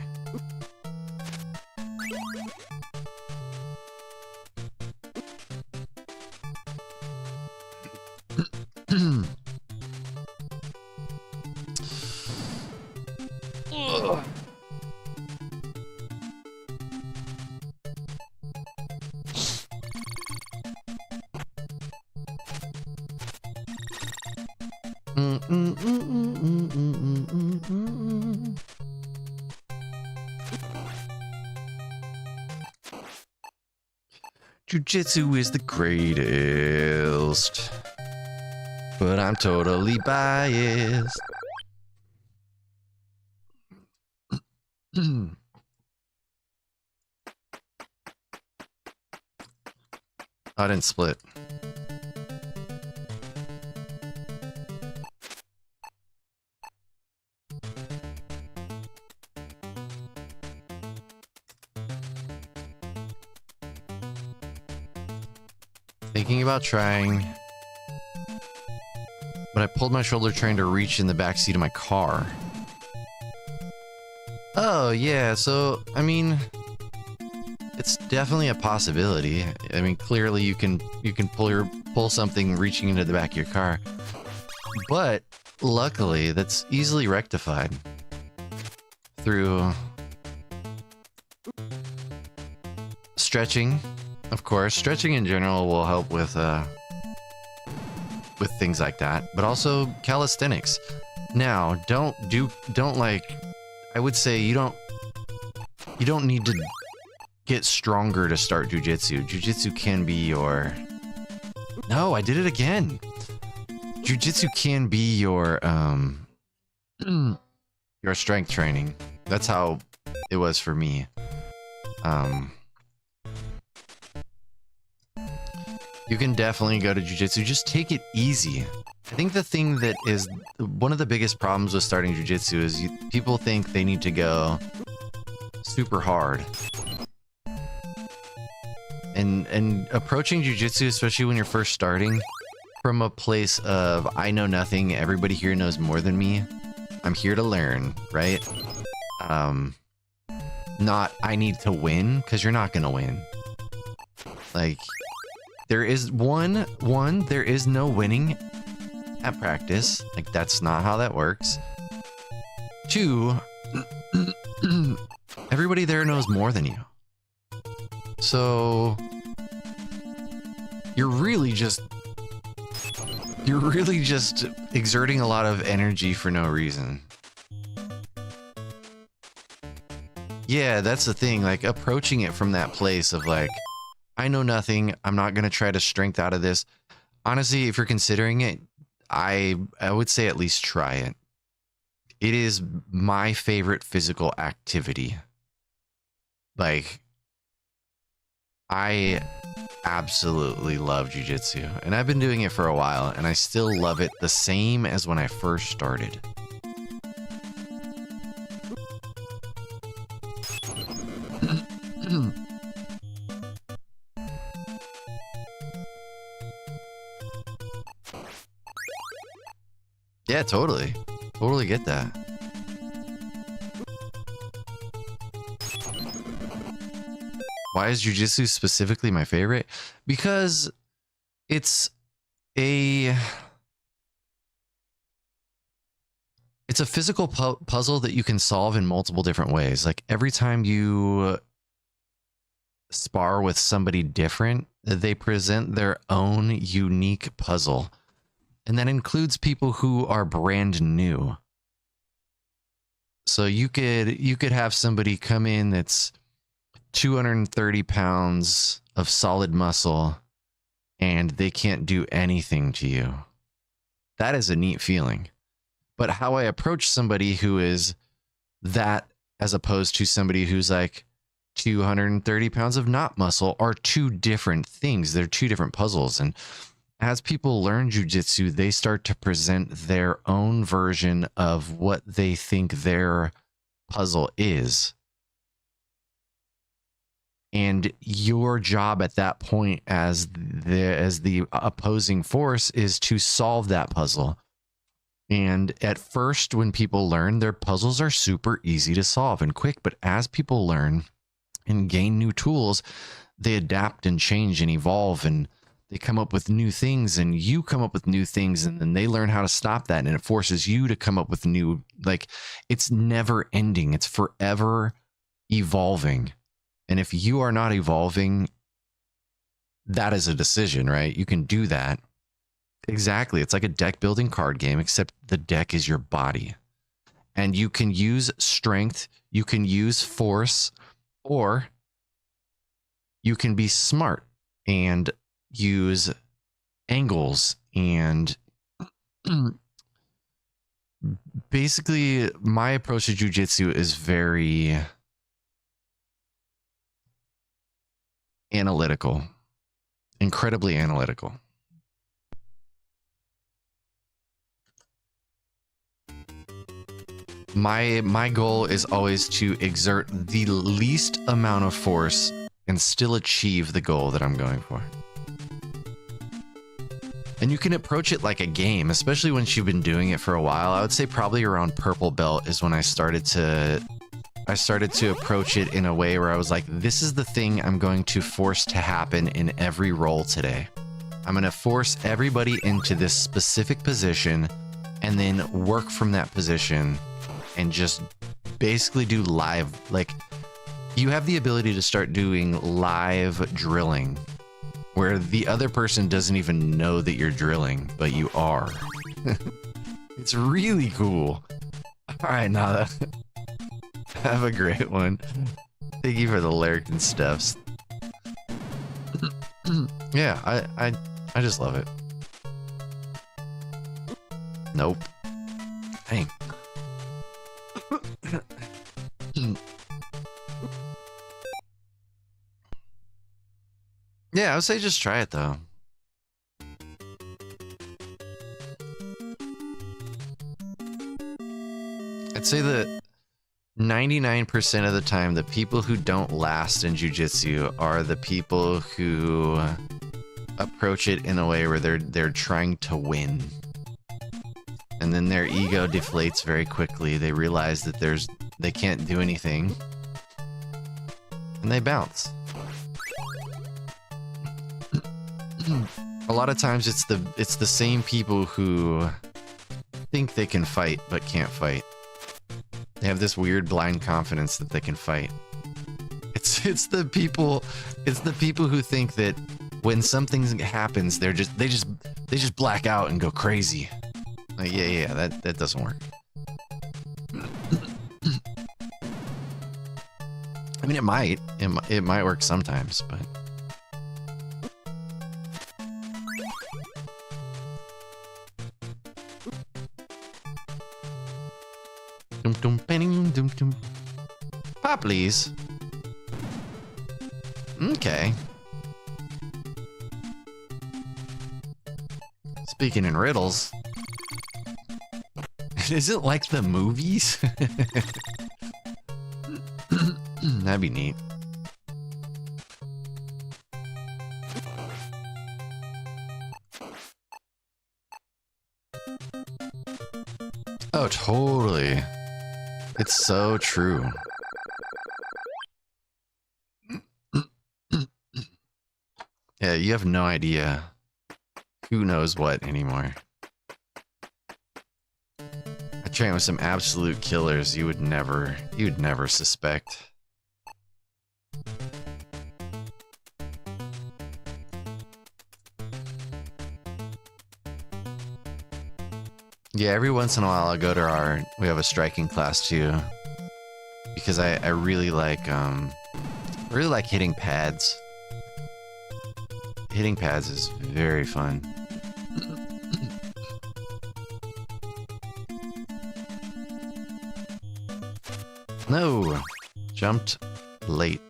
Jujitsu is the greatest, but I'm totally biased. I didn't split. Thinking about trying, but I pulled my shoulder trying to reach in the backseat of my car. Oh, yeah, so, I mean, it's definitely a possibility. I mean, clearly you can pull something reaching into the back of your car. But luckily, that's easily rectified through stretching. Of course, stretching in general will help with things like that, but also calisthenics. Now, don't like, I would say you don't need to get stronger to start jujitsu. Jujitsu can be your... No, I did it again. Jujitsu can be your your strength training. That's how it was for me. You can definitely go to jujitsu. Just take it easy. I think the thing that is one of the biggest problems with starting jujitsu is people think they need to go super hard. And approaching jujitsu, especially when you're first starting, from a place of I know nothing, everybody here knows more than me. I'm here to learn, right? Not I need to win, because you're not gonna win. Like, there is there is no winning at practice. Like, that's not how that works. 2, everybody there knows more than you. So you're really just exerting a lot of energy for no reason. Yeah, that's the thing, like approaching it from that place of like, I know nothing, I'm not going to try to strength out of this. Honestly, if you're considering it, I would say at least try it. It is my favorite physical activity. Like, I absolutely love jiu-jitsu, and I've been doing it for a while, and I still love it the same as when I first started. Yeah, totally. Totally get that. Why is jiu-jitsu specifically my favorite? Because it's a it's a physical puzzle that you can solve in multiple different ways. Like every time you spar with somebody different, they present their own unique puzzle. And that includes people who are brand new. So you could have somebody come in that's 230 pounds of solid muscle and they can't do anything to you. That is a neat feeling. But how I approach somebody who is that as opposed to somebody who's like 230 pounds of not muscle are two different things. They're two different puzzles. And as people learn jujitsu, they start to present their own version of what they think their puzzle is. And your job at that point as the opposing force is to solve that puzzle. And at first, when people learn, their puzzles are super easy to solve and quick. But as people learn and gain new tools, they adapt and change and evolve, and they come up with new things, and you come up with new things, and then they learn how to stop that, and it forces you to come up with new, like, it's never ending. It's forever evolving. And if you are not evolving, that is a decision, right? You can do that. Exactly. It's like a deck building card game, except the deck is your body. And you can use strength, you can use force, or you can be smart and use angles. And basically, my approach to jiu-jitsu is very analytical, incredibly analytical. My goal is always to exert the least amount of force and still achieve the goal that I'm going for. And you can approach it like a game, especially once you've been doing it for a while. I would say probably around purple belt is when I started to approach it in a way where I was like, this is the thing I'm going to force to happen in every roll today. I'm going to force everybody into this specific position and then work from that position and just basically do live. Like, you have the ability to start doing live drilling where the other person doesn't even know that you're drilling, but you are. It's really cool. All right, Nada. Have a great one. Thank you for the lyric and stuffs. Yeah, I just love it. Nope. Dang. Yeah, I would say just try it though. I'd say that 99% of the time, the people who don't last in jiu-jitsu are the people who approach it in a way where they're trying to win. And then their ego deflates very quickly. They realize that they can't do anything. And they bounce. A lot of times it's the same people who think they can fight but can't fight. They have this weird blind confidence that they can fight. It's the people who think that when something happens, they just black out and go crazy. Like, yeah, that doesn't work. I mean, it might work sometimes, but pop, please. Okay. Speaking in riddles, is it like the movies? That'd be neat. Oh, totally. It's so true. Yeah, you have no idea who knows what anymore. I train with some absolute killers you would never suspect. Yeah, every once in a while I'll go to we have a striking class too. Because I really like hitting pads. Hitting pads is very fun. No! Jumped late.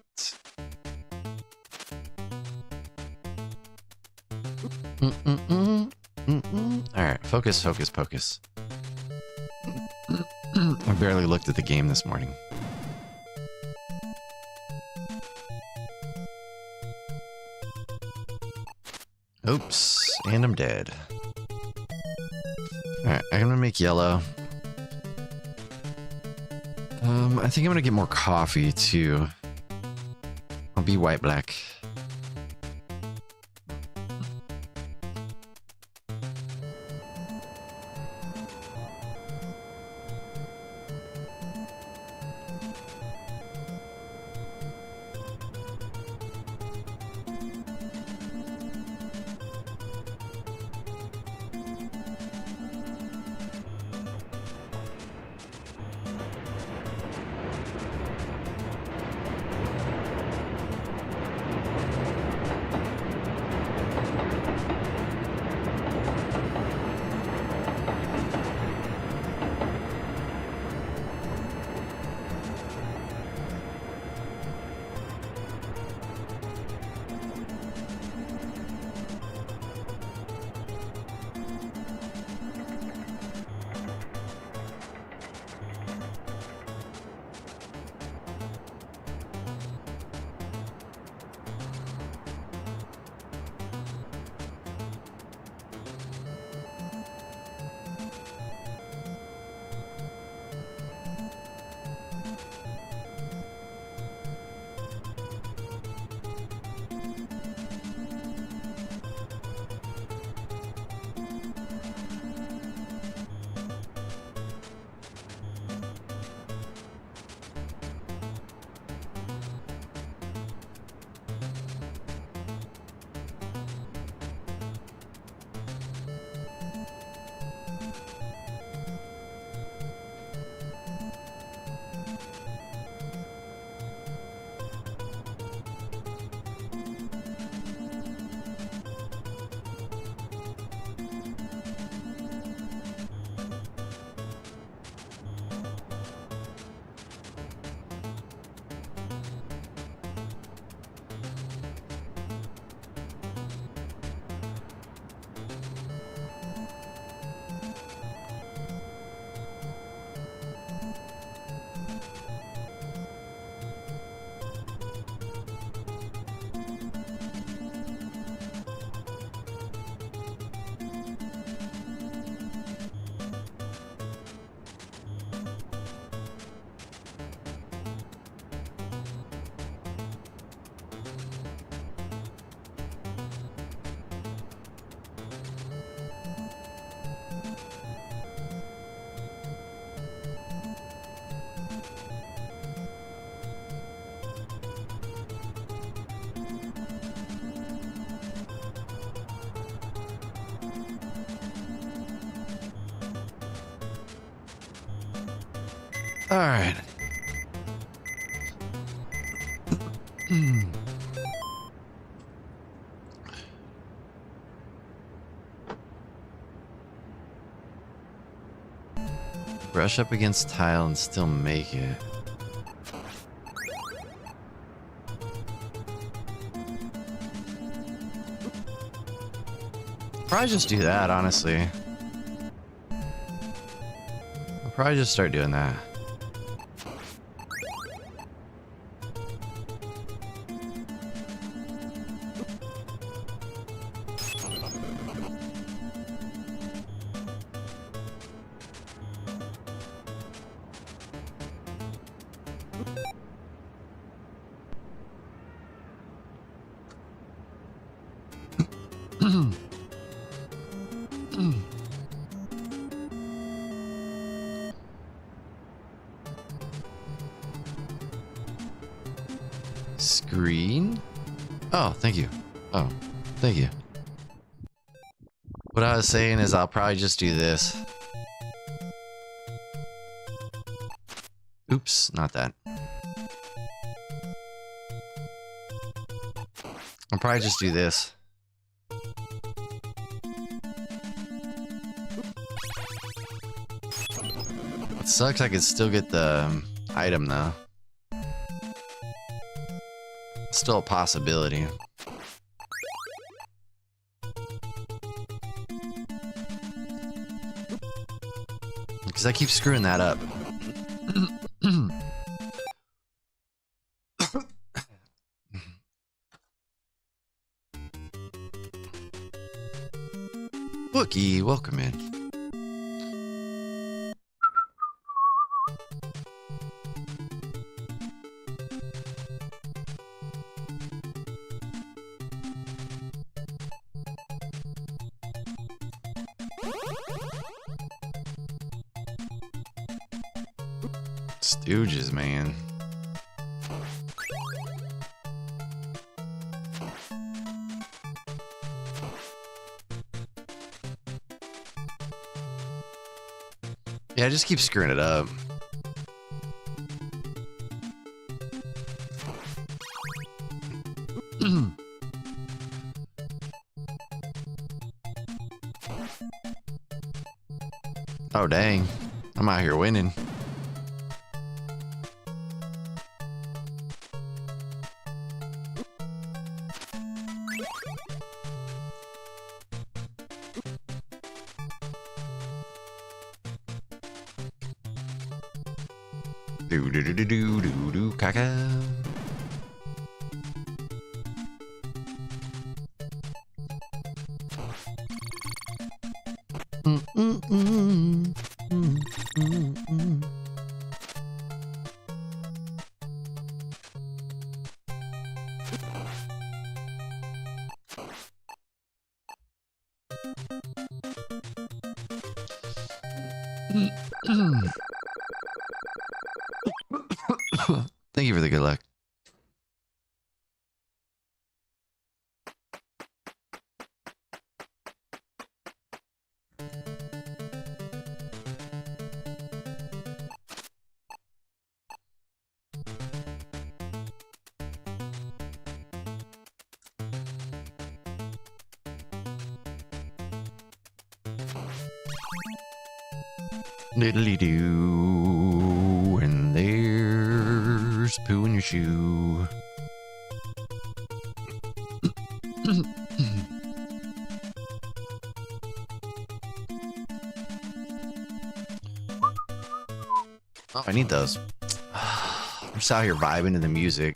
Alright, focus, focus, focus. I barely looked at the game this morning. Oops, and I'm dead. Alright, I'm gonna make yellow. I think I'm gonna get more coffee too. I'll be white black. All right. Brush up against tile and still make it. Probably just do that, honestly. I'll probably just start doing that. green? Oh, thank you. Oh, thank you. What I was saying is I'll probably just do this. Oops, not that. I'll probably just do this. It sucks I could still get the item though. Still a possibility. Because I keep screwing that up. Wookie, welcome in. Stooges, man. Yeah, I just keep screwing it up. Oh, dang. I'm out here winning. Do do do do do do do caca. Thank you for the good luck. Diddly doo, and there's poo in your shoe. Oh, I need those. I'm just out here vibing to the music.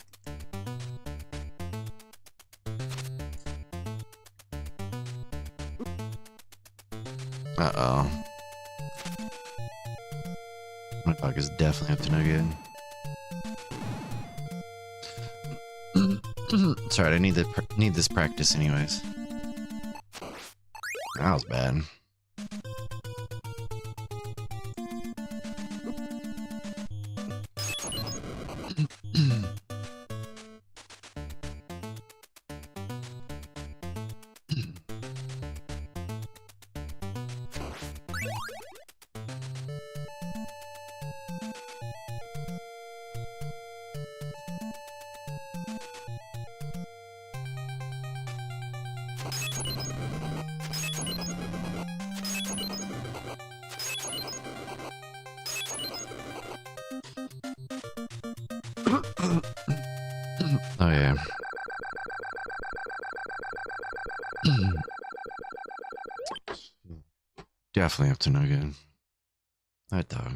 Uh-oh. My dog is definitely up to no good. It's alright, I need this practice anyways. That was bad. Oh yeah. Definitely up to no good. That dog.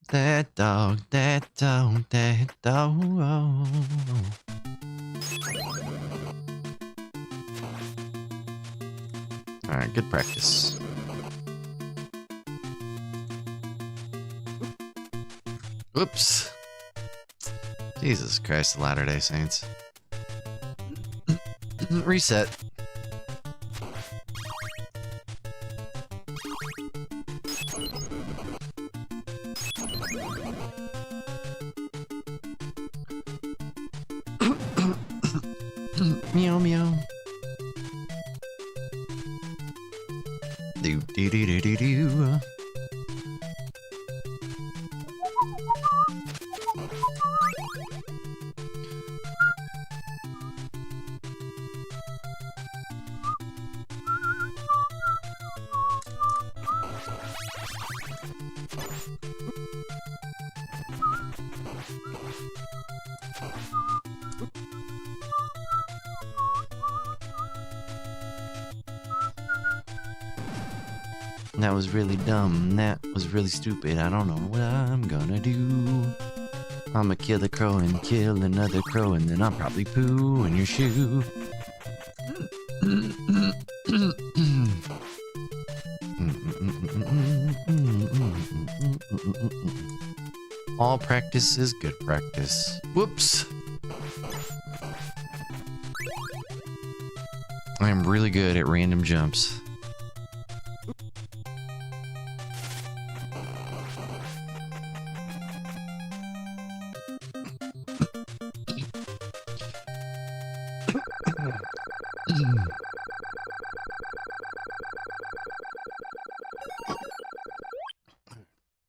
That dog, that dog, that dog. Alright, good practice. Whoops. Jesus Christ, the Latter-day Saints. Reset. Meow meow. Do do do do do do. That was really dumb. That was really stupid. I don't know what I'm gonna do. I'ma kill a crow and kill another crow, and then I'll probably poo in your shoe. All practice is good practice. Whoops. I am really good at random jumps.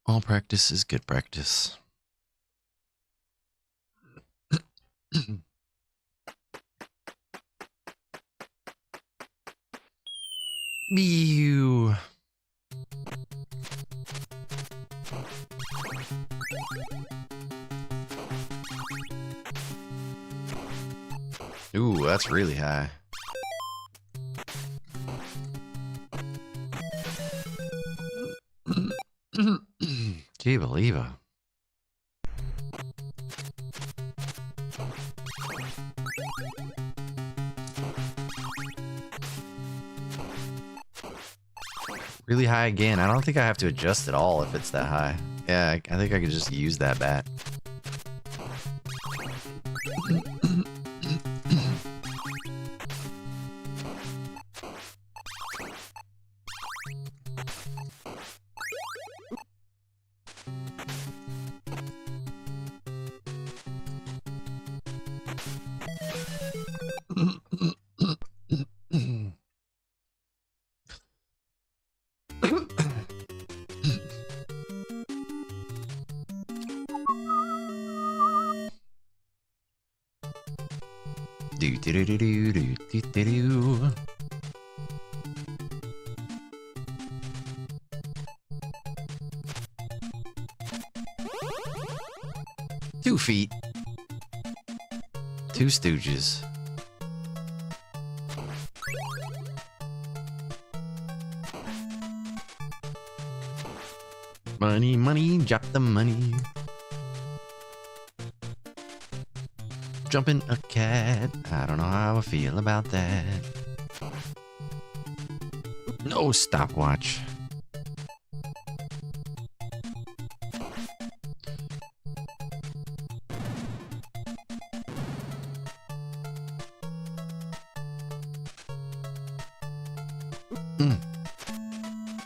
All practice is good practice. Mew. Ooh, that's really high. Gee, believe it. Really high again. I don't think I have to adjust at all if it's that high. Yeah, I think I could just use that bat. Do do do do do do do do. 2 feet. 2 stooges. Money, money, drop the money. Jumping a cat. I don't know how I feel about that. No stopwatch.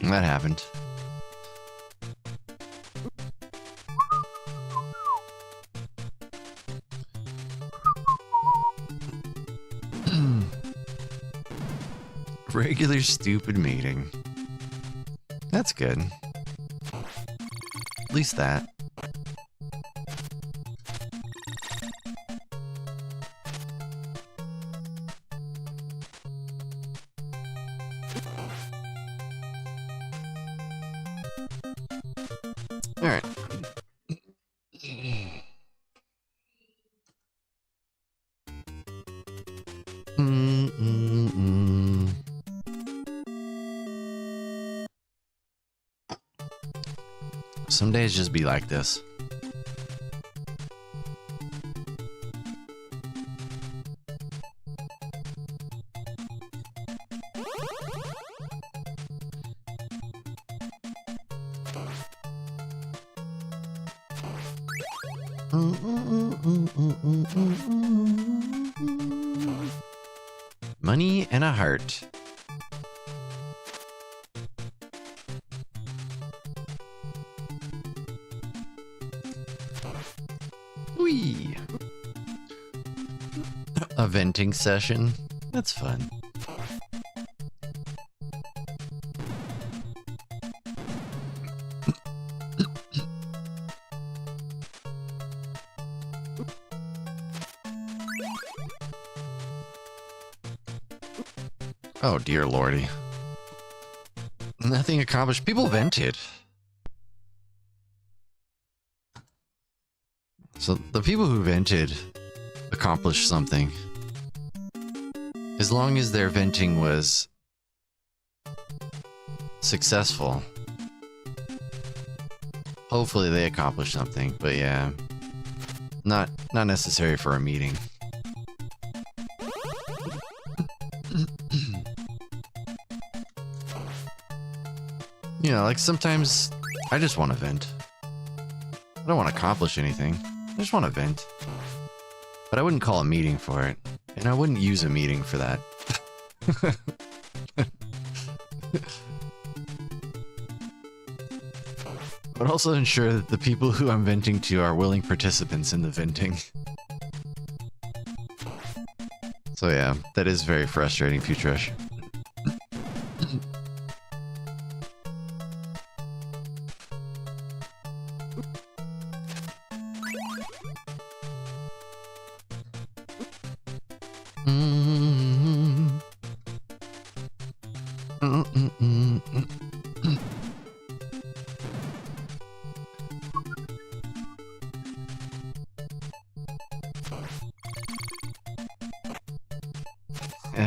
That happened. Regular stupid meeting. That's good. At least that. All right. Some days just be like this. Money and a heart. Whee! A venting session. That's fun. Oh dear lordy. Nothing accomplished. People vented. So the people who vented accomplished something. As long as their venting was successful. Hopefully they accomplished something, but yeah. Not necessary for a meeting. You know, like sometimes I just want to vent. I don't want to accomplish anything. I just want to vent. But I wouldn't call a meeting for it. And I wouldn't use a meeting for that. But also ensure that the people who I'm venting to are willing participants in the venting. So yeah, that is very frustrating, Futrush.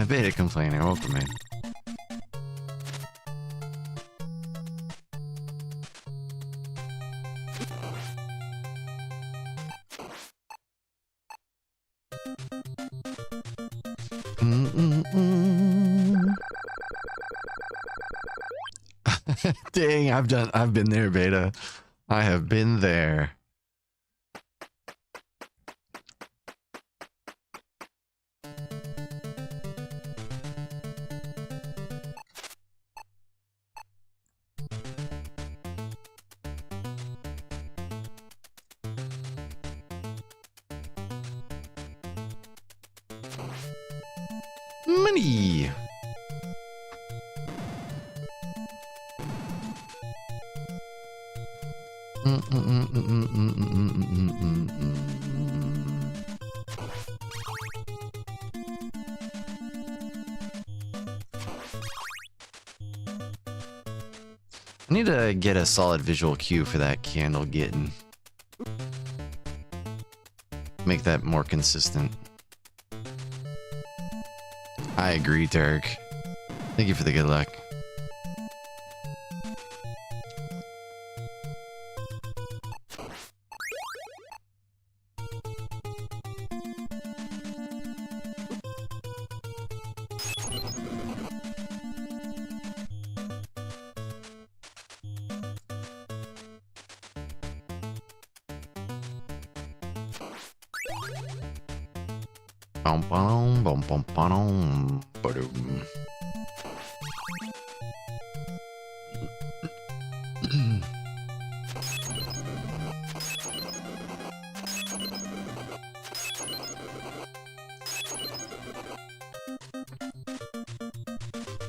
Beta complaining, welcome in. Dang, I've been there, Beta. I have been there. Money. I need to get a solid visual cue for that candle getting. Make that more consistent. I agree, Derek. Thank you for the good luck.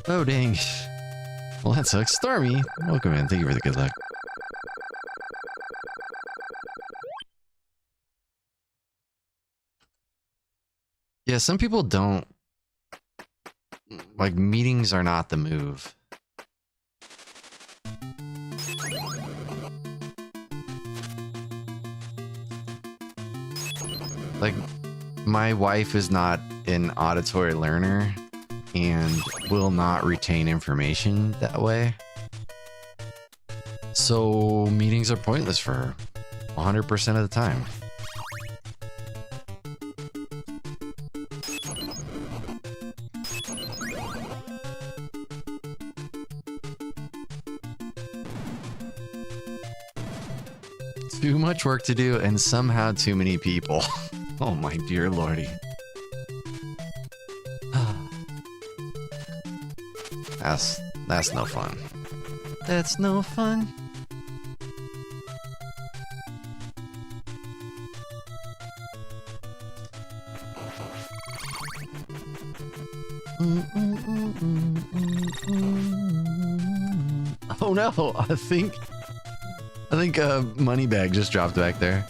Oh, dang. Well, that sucks. Stormy, welcome in. Thank you for the good luck. Yeah, some people don't... Like, meetings are not the move. Like, my wife is not an auditory learner and will not retain information that way. So meetings are pointless for her 100% of the time. Too much work to do and somehow too many people. Oh my dear lordy. That's no fun. That's no fun. Oh no, I think Moneybag just dropped back there.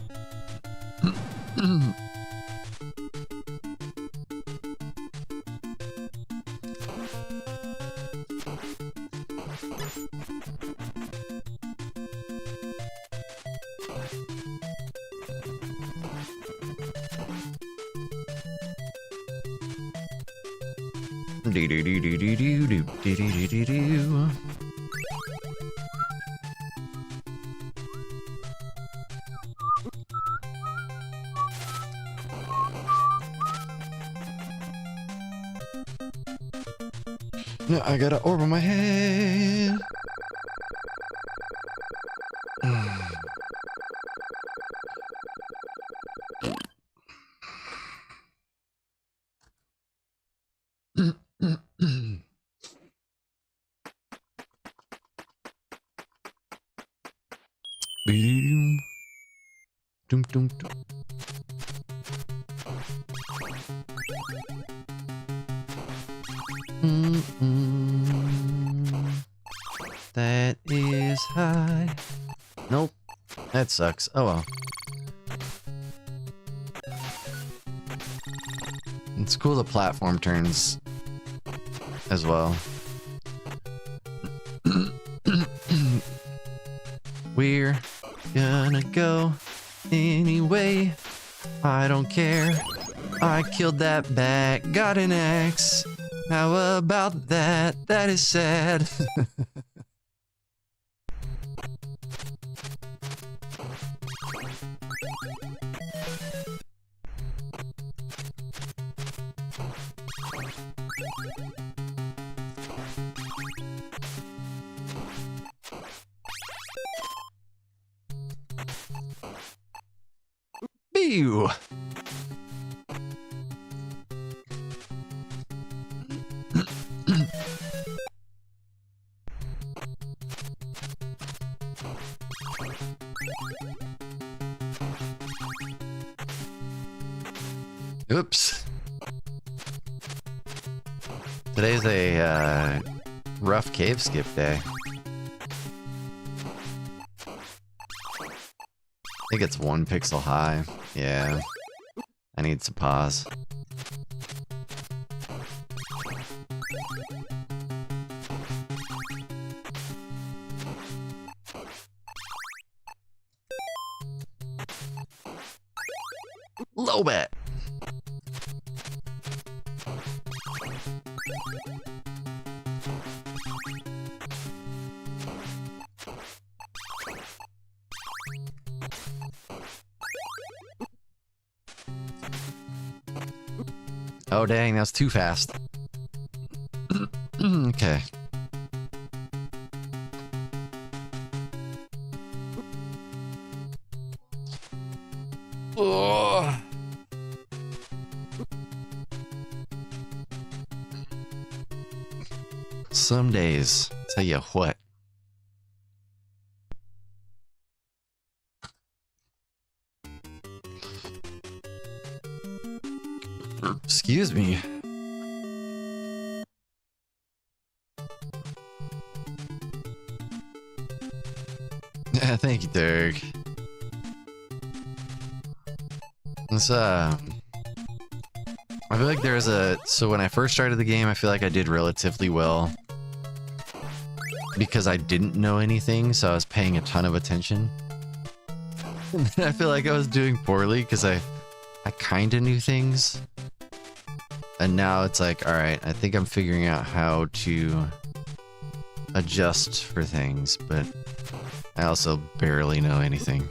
No, I got an orb on my head. Dum dum dum. That is high. Nope. That sucks. Oh well. It's cool the platform turns as well. We're gonna go anyway. I don't care. I killed that bat, got an axe. How about that? That is sad. Pew! Oops. Today's a rough cave skip day. I think it's 1 pixel high. Yeah. I need to pause. Low bet. Oh dang, that's too fast. Okay. Oh. Some days, tell you what. Excuse me. Yeah, thank you, Dirk. It's, I feel like there's so when I first started the game, I feel like I did relatively well. Because I didn't know anything, so I was paying a ton of attention. I feel like I was doing poorly because I kind of knew things. And now it's like, alright, I think I'm figuring out how to adjust for things, but I also barely know anything.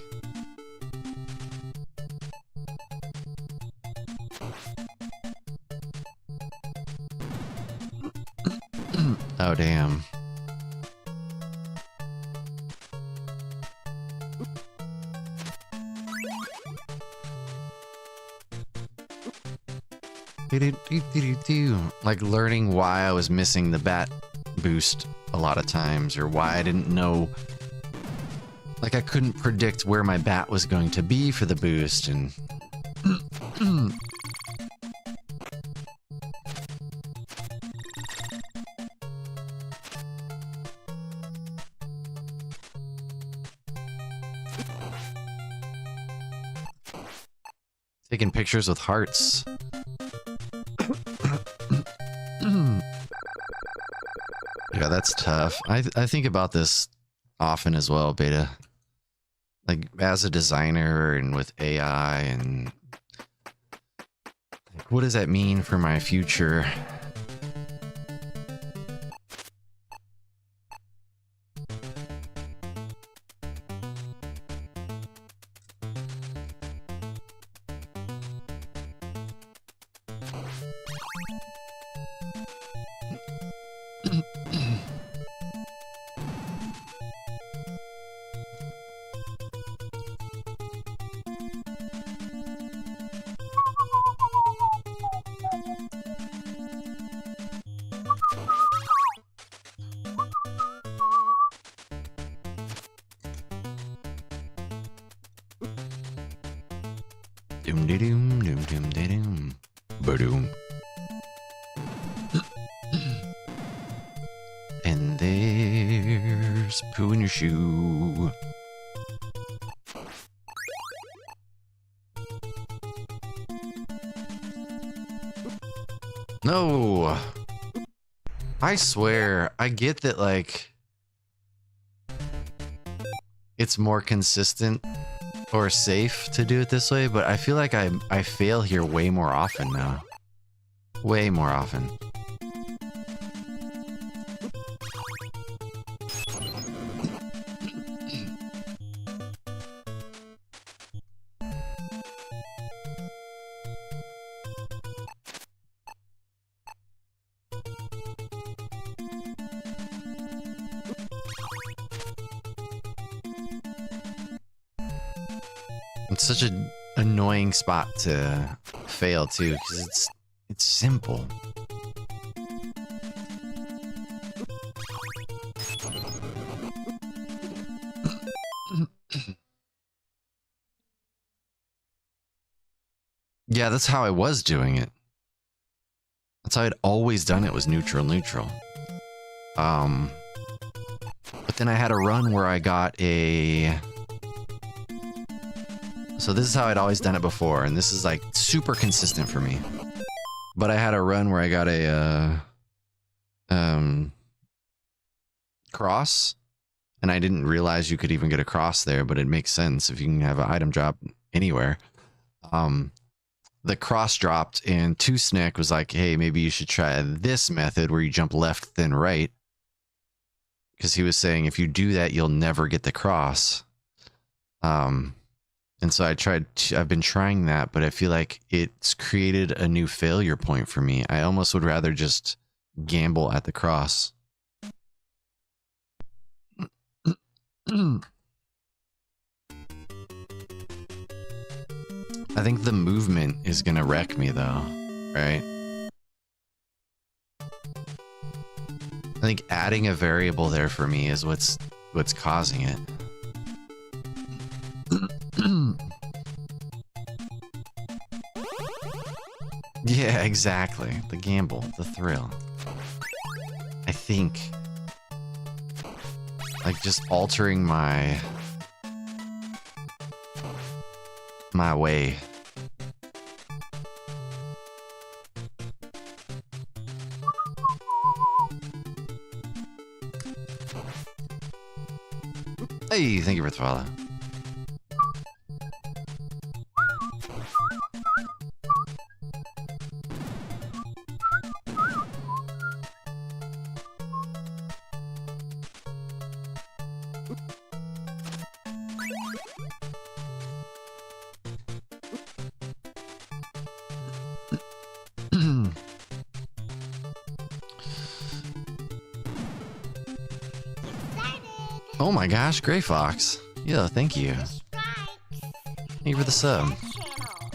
Oh, damn. Like learning why I was missing the bat boost a lot of times, or why I didn't know, like I couldn't predict where my bat was going to be for the boost, and Taking pictures with hearts. Yeah, that's tough. I think about this often as well, Beta. Like, as a designer and with AI, and like, what does that mean for my future? Doom de doom doom doom de doom. Ba-doom. And there's poo in your shoe. No! I swear, I get that, like, it's more consistent or safe to do it this way, but I feel like I fail here way more often now. Way more often. It's such an annoying spot to fail too, because it's simple. Yeah, that's how I was doing it. That's how I'd always done it, was neutral, neutral. But then I had a run where I got a... So this is how I'd always done it before, and this is like super consistent for me. But I had a run where I got a cross, and I didn't realize you could even get a cross there, but it makes sense if you can have an item drop anywhere. The cross dropped, and Two Snick was like, hey, maybe you should try this method where you jump left then right, because he was saying if you do that you'll never get the cross. And so I've been trying that, but I feel like it's created a new failure point for me. I almost would rather just gamble at the cross. I think the movement is gonna wreck me though, right? I think adding a variable there for me is what's causing it. Yeah, exactly. The gamble, the thrill. I think, like, just altering my way. Hey, thank you for the follow. Oh my gosh, Gray Fox. Yeah, thank you. Thank you for the sub.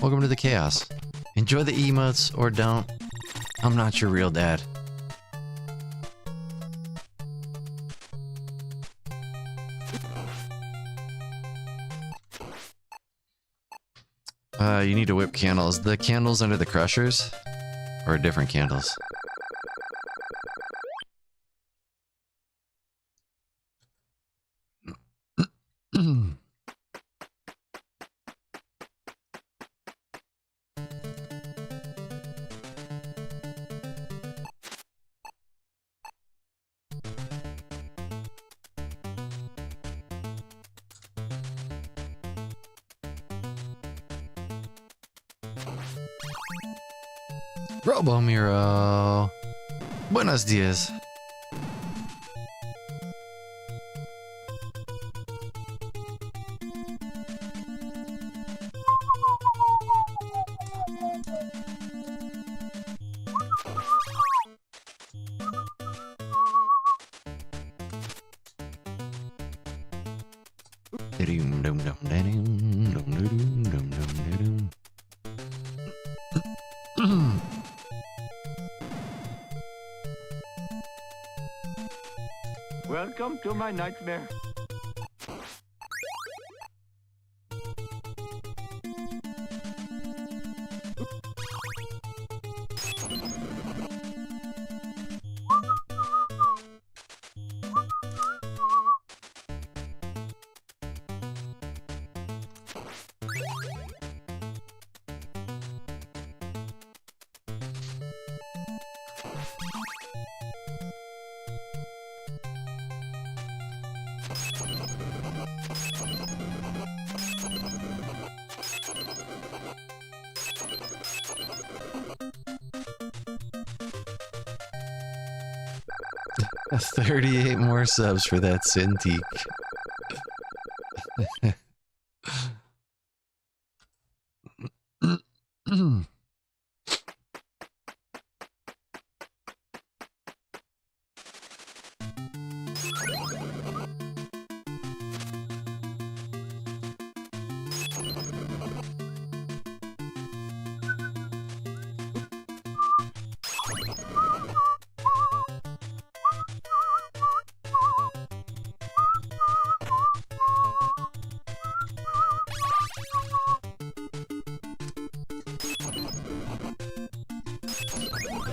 Welcome to the chaos. Enjoy the emotes or don't. I'm not your real dad. You need to whip candles. The candles under the crushers? Or different candles? Robomiro. Buenos dias. Welcome to my nightmare. That's 38 more subs for that Cintiq.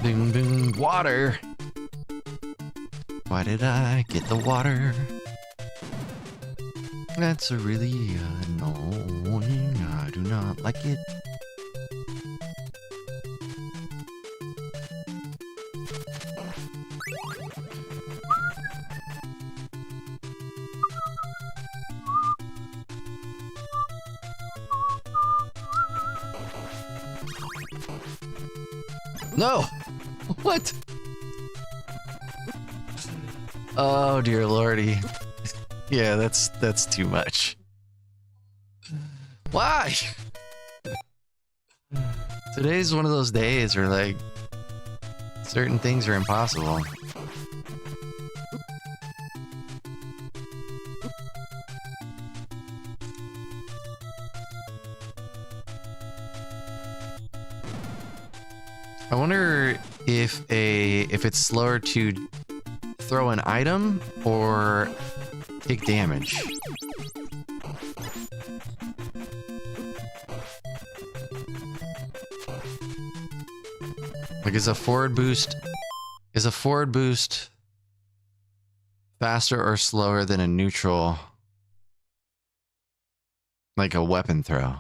Ding ding, water. Why did I get the water? That's really annoying. I do not like it. No! What? Oh dear lordy. Yeah, that's too much. Why? Today's one of those days where like certain things are impossible. I wonder if it's slower to throw an item or take damage. Like is a forward boost faster or slower than a neutral, like a weapon throw?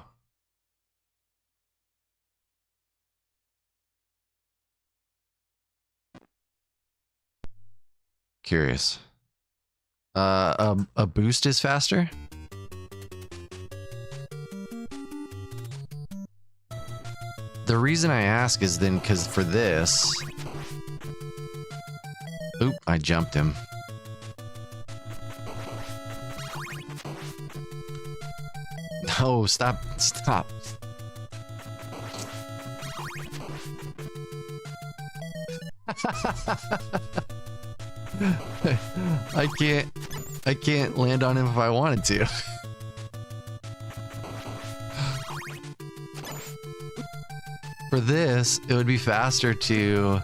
Curious. A boost is faster? The reason I ask is then because for this... Oop, I jumped him. No, stop. I can't land on him if I wanted to. For this, it would be faster to...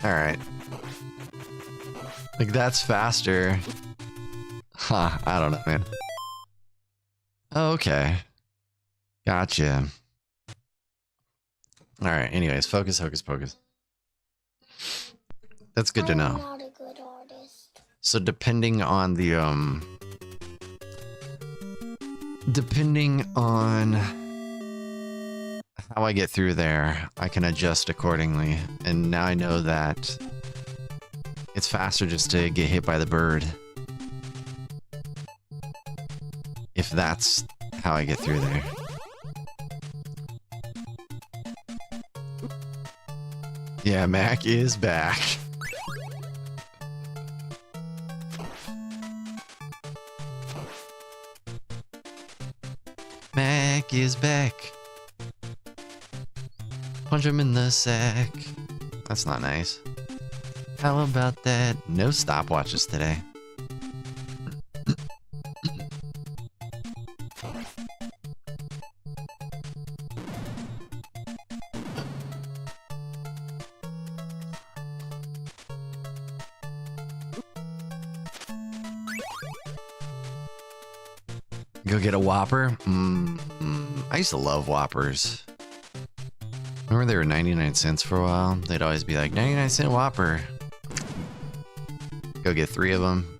Alright. Like, that's faster. Huh, I don't know, man. Oh, okay. Gotcha. Alright, anyways, focus, hocus pocus. That's good to know. I'm not a good artist. So depending on the, depending on how I get through there, I can adjust accordingly. And now I know that it's faster just to get hit by the bird. If that's how I get through there. Yeah, Mac is back. Mac is back. Punch him in the sack. That's not nice. How about that? No stopwatches today. Go get a Whopper? I used to love Whoppers. Remember they were 99 cents for a while? They'd always be like, 99-cent Whopper. Go get 3 of them.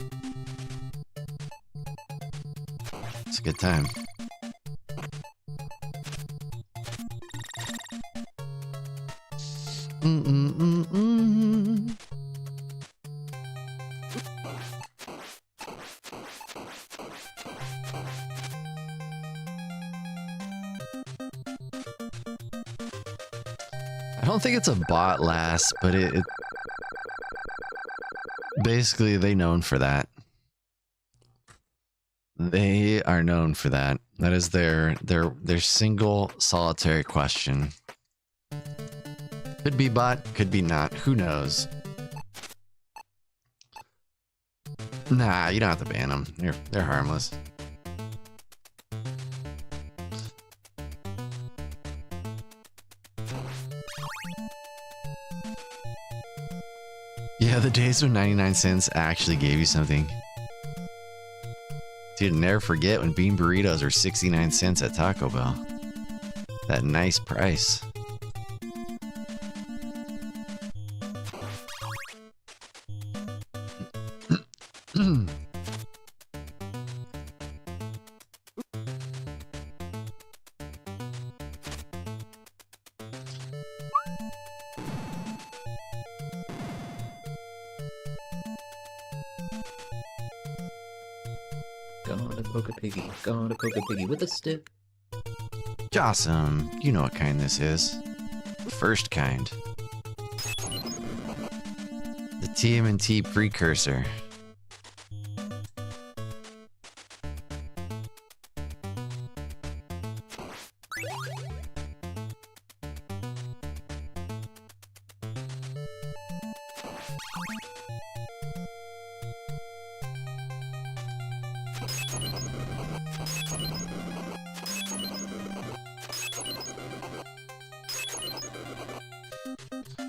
It's a good time. I don't think it's a bot last, but it basically they known for that. They are known for that. That is their single solitary question. Could be bot, could be not. Who knows? Nah, you don't have to ban them. They're harmless. Yeah, the days when 99 cents actually gave you something. Dude, never forget when bean burritos were 69 cents at Taco Bell. That nice price. Gonna poke a piggy with a stick. Awesome. You know what kind this is. First kind. The TMNT precursor.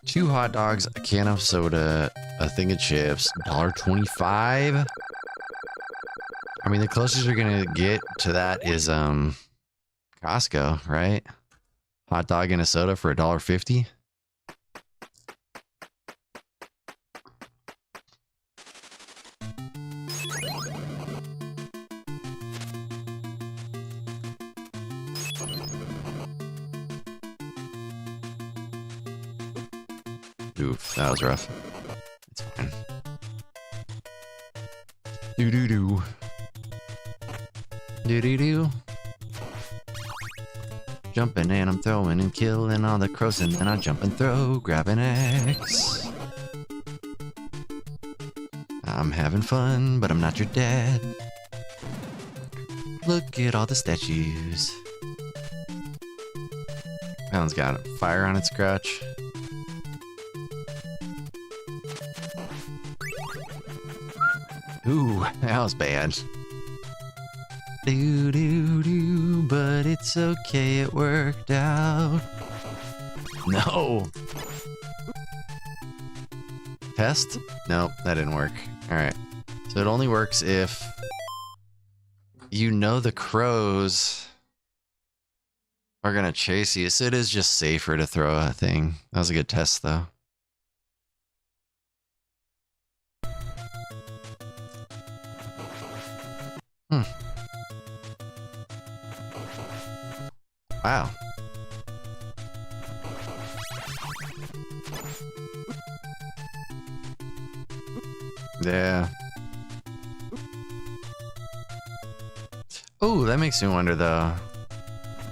Two hot dogs, a can of soda, a thing of chips, $1.25. I mean, the closest you're gonna get to that is Costco, right? Hot dog and a soda for $1.50. Oof, that was rough. It's fine. Do-do-do. Do-do-do. Jumping and I'm throwing and killing all the crows and then I jump and throw, grab an axe. I'm having fun, but I'm not your dad. Look at all the statues. That one's got fire on its crotch. Ooh, that was bad. Do, but it's okay, it worked out. No. Test? Nope, that didn't work. Alright. So it only works if you know the crows are gonna chase you. So it is just safer to throw a thing. That was a good test though. Wow. Yeah. Oh, that makes me wonder though.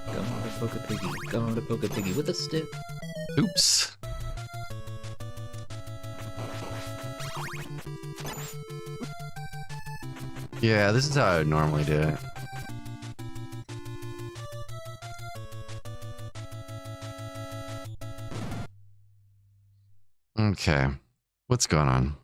Gonna poke a piggy. Gonna poke a piggy with a stick. Oops. Yeah, this is how I would normally do it. Okay. What's going on?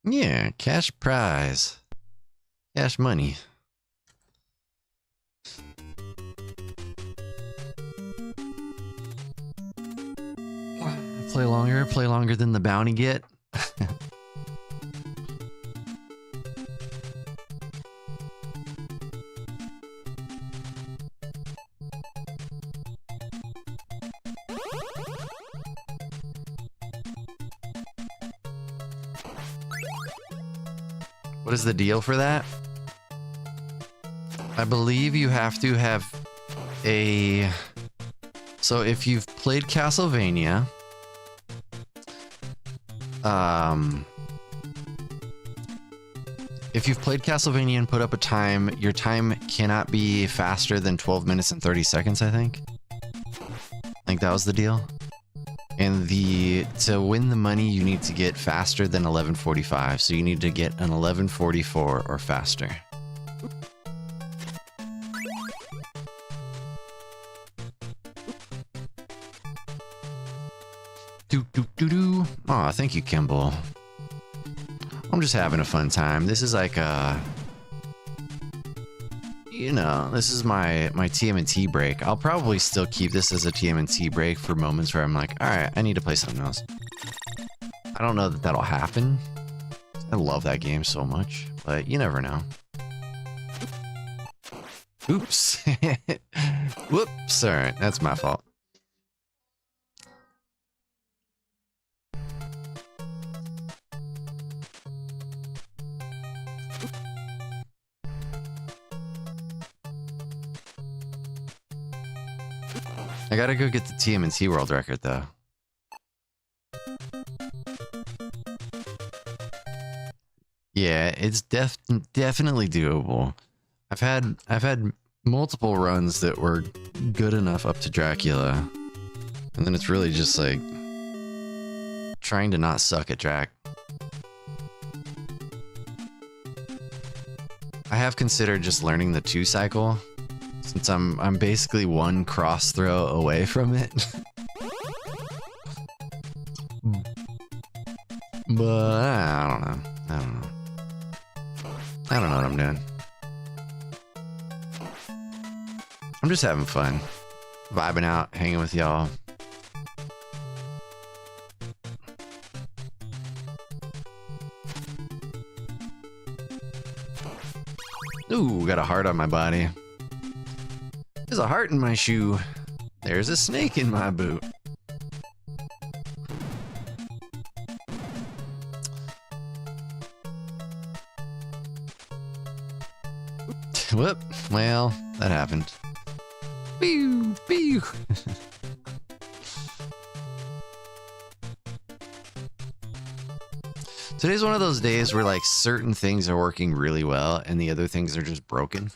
Yeah, cash prize. Cash money. Play longer than the bounty get. What is the deal for that? I believe you have to have a... So if you've played Castlevania... If you've played Castlevania and put up a time, your time cannot be faster than 12 minutes and 30 seconds, I think. I think that was the deal. And to win the money, you need to get faster than 11:45. So you need to get an 11:44 or faster. Do. Aw, thank you, Kimball. I'm just having a fun time. This is like you know, this is my TMNT break. I'll probably still keep this as a TMNT break for moments where I'm like, all right, I need to play something else. I don't know that that'll happen. I love that game so much, but you never know. Oops. Whoops. All right, that's my fault. I gotta go get the TMNT world record though. Yeah, it's definitely doable. I've had multiple runs that were good enough up to Dracula, and then it's really just like trying to not suck at Drac. I have considered just learning the 2 cycle, since I'm basically one cross throw away from it. But I don't know. I don't know what I'm doing. I'm just having fun. Vibing out, hanging with y'all. Ooh, got a heart on my body. There's a heart in my shoe. There's a snake in my boot. Whoop. Well, that happened. Pew, pew. Today's one of those days where like certain things are working really well and the other things are just broken.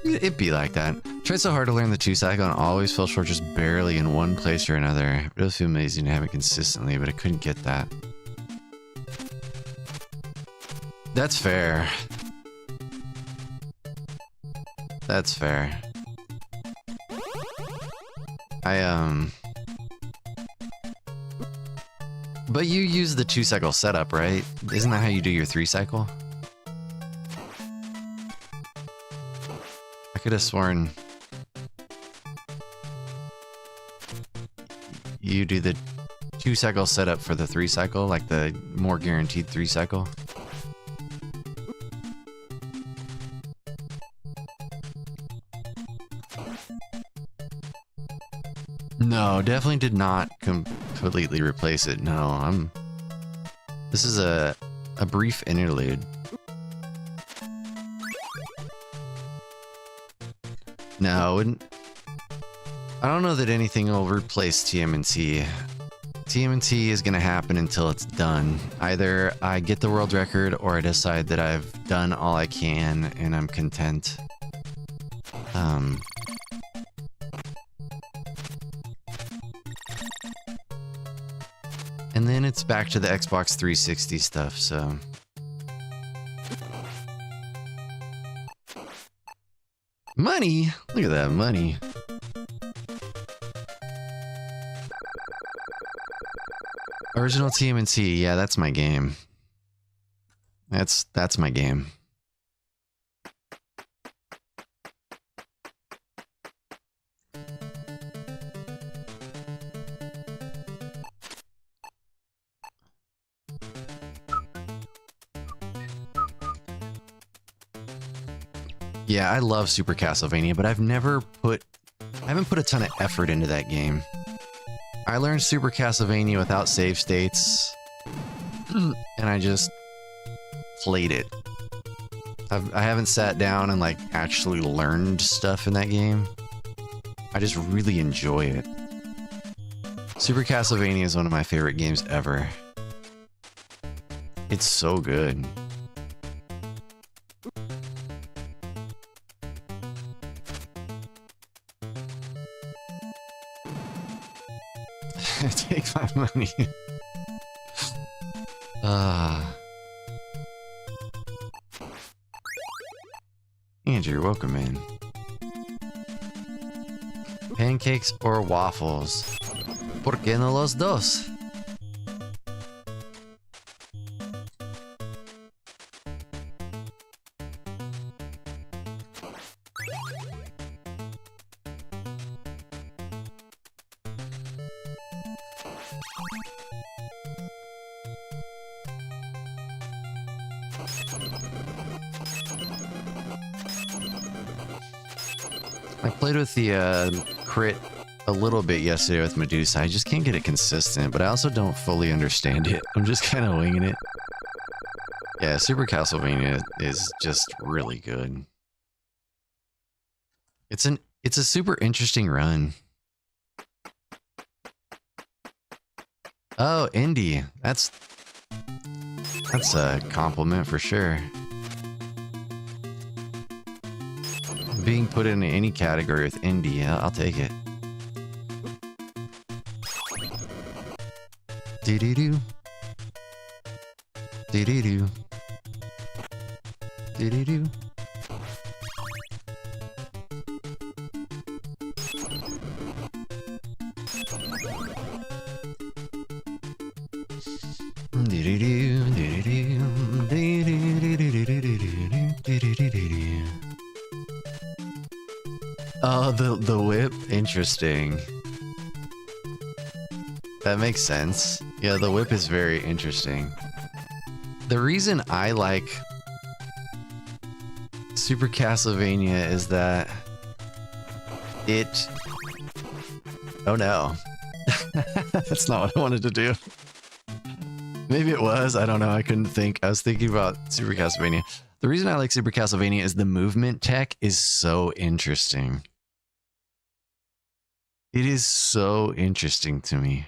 It'd be like that. Tried so hard to learn the 2 cycle and always fell short just barely in one place or another. It would feel amazing to have it consistently, but I couldn't get that. That's fair. That's fair. But you use the 2 cycle setup, right? Isn't that how you do your 3 cycle? I could have sworn you do the 2 cycle setup for the 3 cycle, like the more guaranteed 3 cycle. No, definitely did not completely replace it. No, this is a brief interlude. No, I don't know that anything will replace TMNT. TMNT is gonna happen until it's done. Either I get the world record or I decide that I've done all I can and I'm content. And then it's back to the Xbox 360 stuff, so. Money! Look at that money. Original TMNT, yeah, that's my game. That's my game. Yeah, I love Super Castlevania, but I haven't put a ton of effort into that game. I learned Super Castlevania without save states, and I just played it. I haven't sat down and like actually learned stuff in that game. I just really enjoy it. Super Castlevania is one of my favorite games ever. It's so good. Take my money. Andrew, welcome in. Pancakes or waffles? ¿Por qué no los dos? I played with the crit a little bit yesterday with Medusa. I just can't get it consistent, but I also don't fully understand it. I'm just kind of winging it. Yeah, Super Castlevania is just really good. It's a super interesting run. Oh, indie. That's a compliment for sure. Being put in any category with indie, I'll take it. Do-do-do. Do-do-do. Do-do-do. Oh, the whip? Interesting. That makes sense. Yeah, the whip is very interesting. The reason I like Super Castlevania is that it... Oh no. That's not what I wanted to do. Maybe it was. I don't know. I couldn't think. I was thinking about Super Castlevania. The reason I like Super Castlevania is the movement tech is so interesting. It is so interesting to me.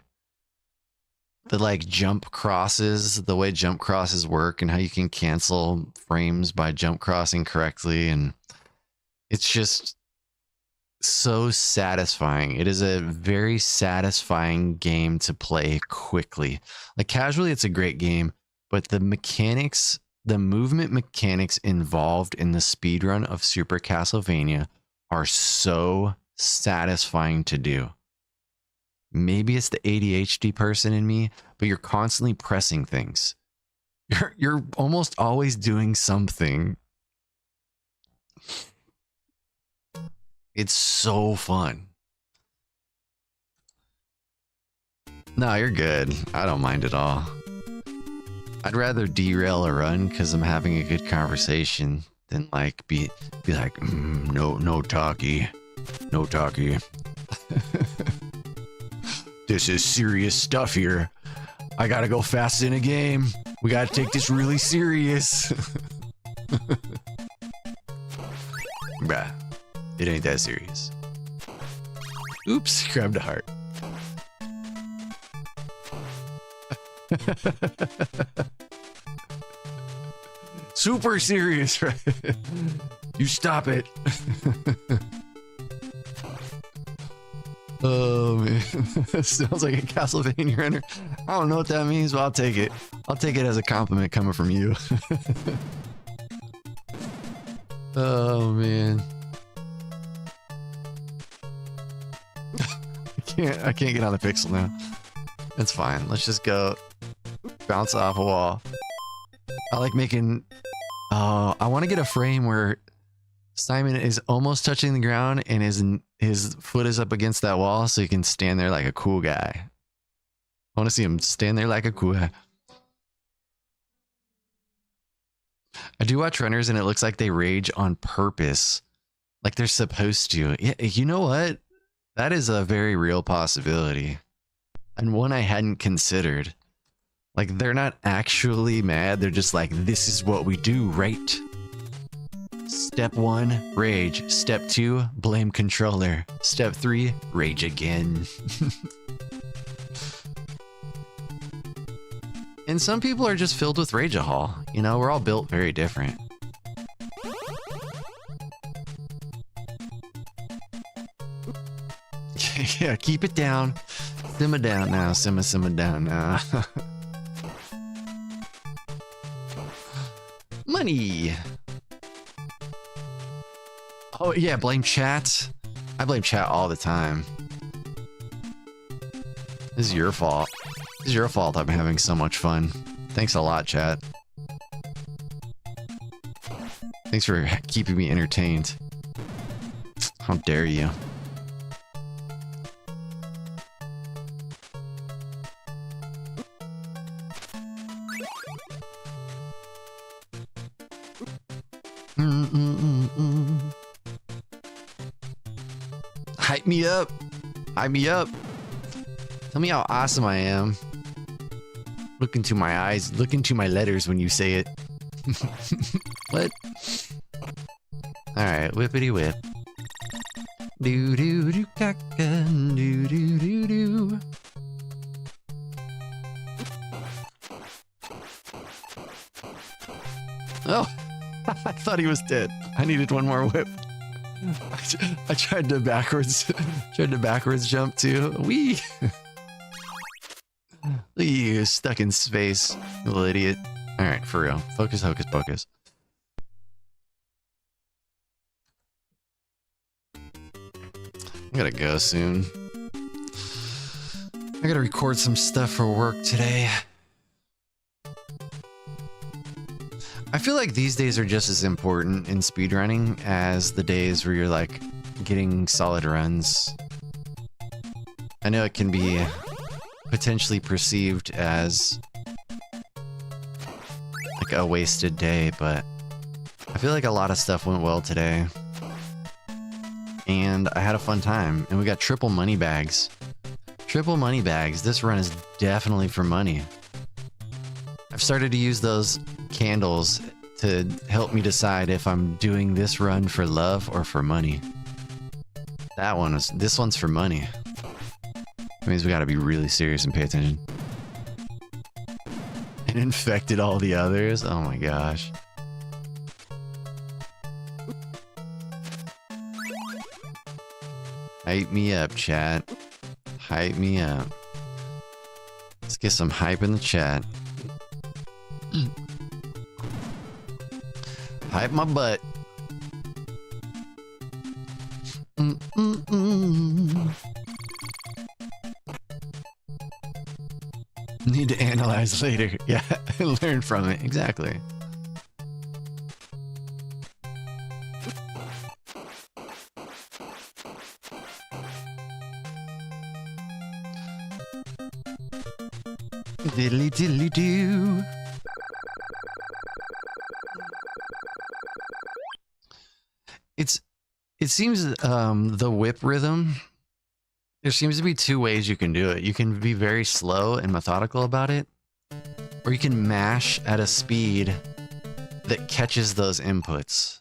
The like jump crosses, the way jump crosses work and how you can cancel frames by jump crossing correctly. And it's just so satisfying. It is a very satisfying game to play quickly. Like casually, it's a great game, but the mechanics, the movement mechanics involved in the speedrun of Super Castlevania are so satisfying to do. Maybe it's the ADHD person in me, but you're constantly pressing things. You're almost always doing something. It's so fun. No, you're good. I don't mind at all. I'd rather derail a run because I'm having a good conversation than like be like, no talkie. No talkie. This is serious stuff here. I gotta go fast in a game. We gotta take this really serious. Bruh, it ain't that serious. Oops, grabbed a heart. Super serious, right? You stop it. Oh man, that sounds like a Castlevania runner. I don't know what that means, but I'll take it. I'll take it as a compliment coming from you. Oh man. I can't get on the pixel now. It's fine. Let's just go bounce off a wall. I like making... Oh, I want to get a frame where Simon is almost touching the ground and his foot is up against that wall so he can stand there like a cool guy. I want to see him stand there like a cool guy. I do watch runners and it looks like they rage on purpose. Like they're supposed to. Yeah, you know what? That is a very real possibility. And one I hadn't considered. Like they're not actually mad. They're just like, this is what we do, right? Step 1, rage. Step 2, blame controller. Step 3, rage again. And some people are just filled with rage-a-hol. You know, we're all built very different. Yeah, keep it down. Simmer down now. Simmer down now. Money. Oh yeah, blame chat. I blame chat all the time. This is your fault. This is your fault I'm having so much fun. Thanks a lot, chat. Thanks for keeping me entertained. How dare you? Hype me up. Hype me up. Tell me how awesome I am. Look into my eyes. Look into my letters when you say it. What? Alright, whippity whip. Do do do caca. Do do do do. Oh, I thought he was dead. I needed one more whip. I tried to backwards jump too. Wee. Look at you, stuck in space, you little idiot. All right, for real. Focus, hocus pocus. I gotta go soon. I gotta record some stuff for work today. I feel like these days are just as important in speedrunning as the days where you're like getting solid runs. I know it can be potentially perceived as like a wasted day, but I feel like a lot of stuff went well today. And I had a fun time, and we got triple money bags. Triple money bags. This run is definitely for money. I've started to use those candles to help me decide if I'm doing this run for love or for money. This one's for money. That means we gotta be really serious and pay attention. And infected all the others? Oh my gosh. Hype me up, chat. Hype me up. Let's get some hype in the chat. Hype my butt. Need to analyze later. Yeah, learn from it. Exactly. Diddly diddly doo. It seems the whip rhythm, there seems to be two ways you can do it. You can be very slow and methodical about it, or you can mash at a speed that catches those inputs.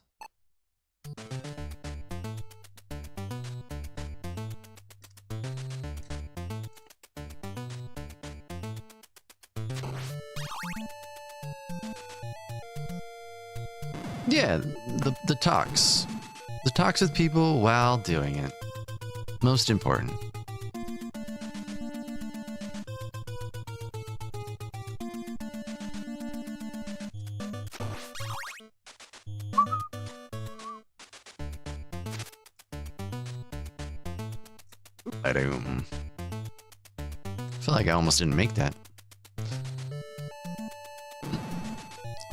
Yeah, the talks. The talks with people while doing it. Most important. I feel like I almost didn't make that.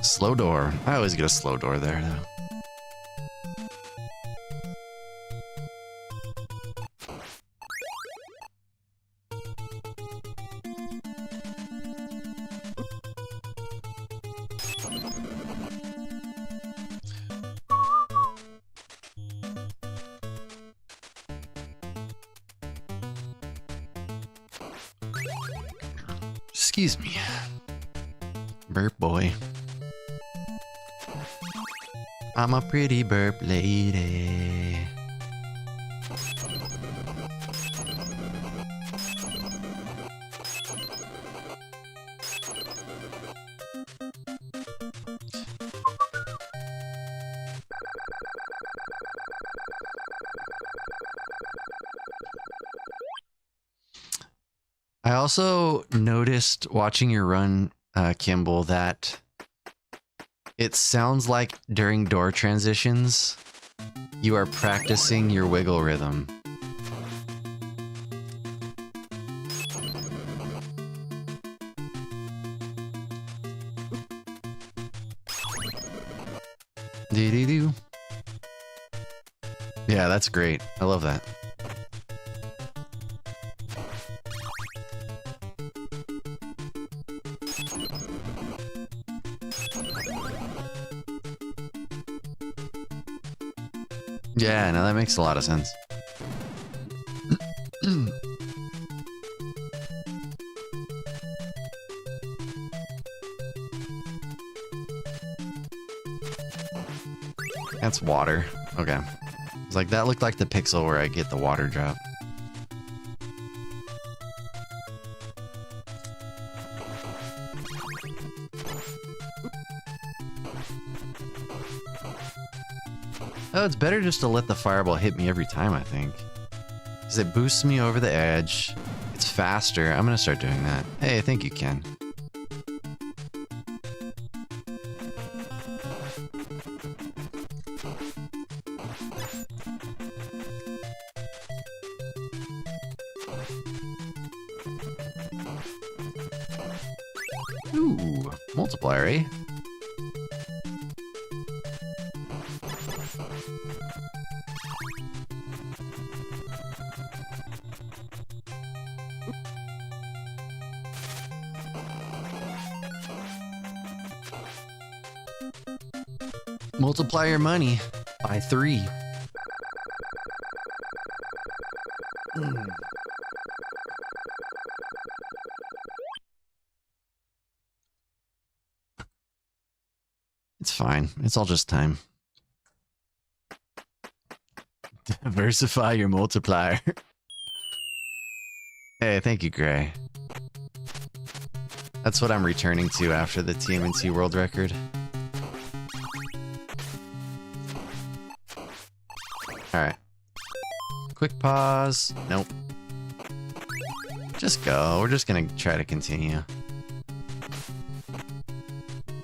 Slow door. I always get a slow door there, though. Excuse me. Burp boy. I'm a pretty burp lady. I also noticed watching your run, Kimball, that it sounds like during door transitions, you are practicing your wiggle rhythm. Doo-doo-doo. Yeah, that's great. I love that. Yeah, no, that makes a lot of sense. That's water. Okay. It's like that looked like the pixel where I get the water drop. Oh, it's better just to let the fireball hit me every time, I think. Because it boosts me over the edge. It's faster. I'm going to start doing that. Hey, I think you can. Ooh, multiplier, eh? Multiply your money by 3. It's fine. It's all just time. Diversify your multiplier. Hey, thank you, Gray. That's what I'm returning to after the TMNT world record. Alright. Quick pause. Nope. Just go. We're just gonna try to continue.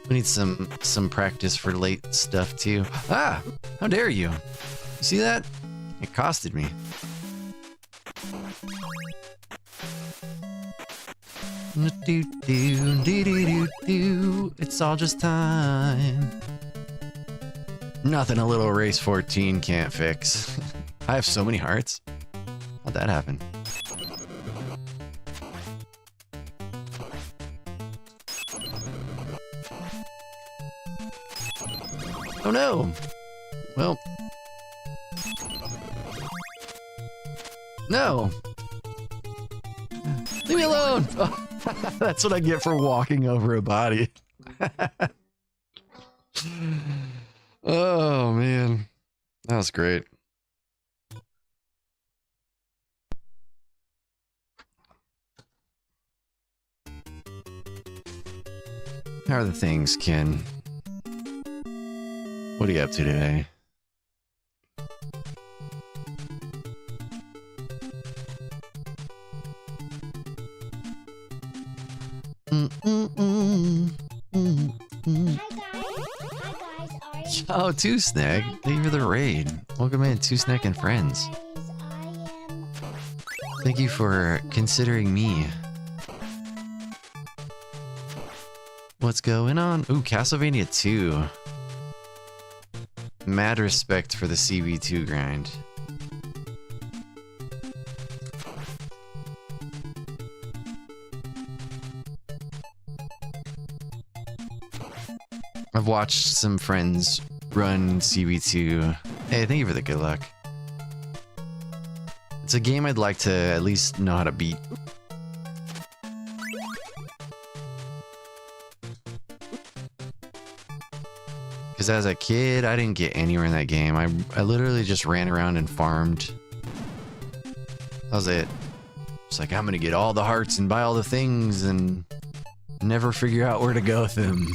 We need some practice for late stuff too. Ah! How dare you? You see that? It costed me. It's all just time. Nothing a little race 14 can't fix. I have so many hearts. How'd that happen? Oh no! Well... No! Leave me alone! Oh, that's what I get for walking over a body. Oh, man. That was great. How are the things, Ken? What are you up to today? Oh, Two Snack. Thank you for the raid. Welcome in, Two Snack and friends. Thank you for considering me. What's going on? Ooh, Castlevania 2. Mad respect for the CB2 grind. I've watched some friends run CB2. Hey, thank you for the good luck. It's a game I'd like to at least know how to beat. Because as a kid, I didn't get anywhere in that game. I literally just ran around and farmed. That was it. It's like, I'm gonna get all the hearts and buy all the things and never figure out where to go with them.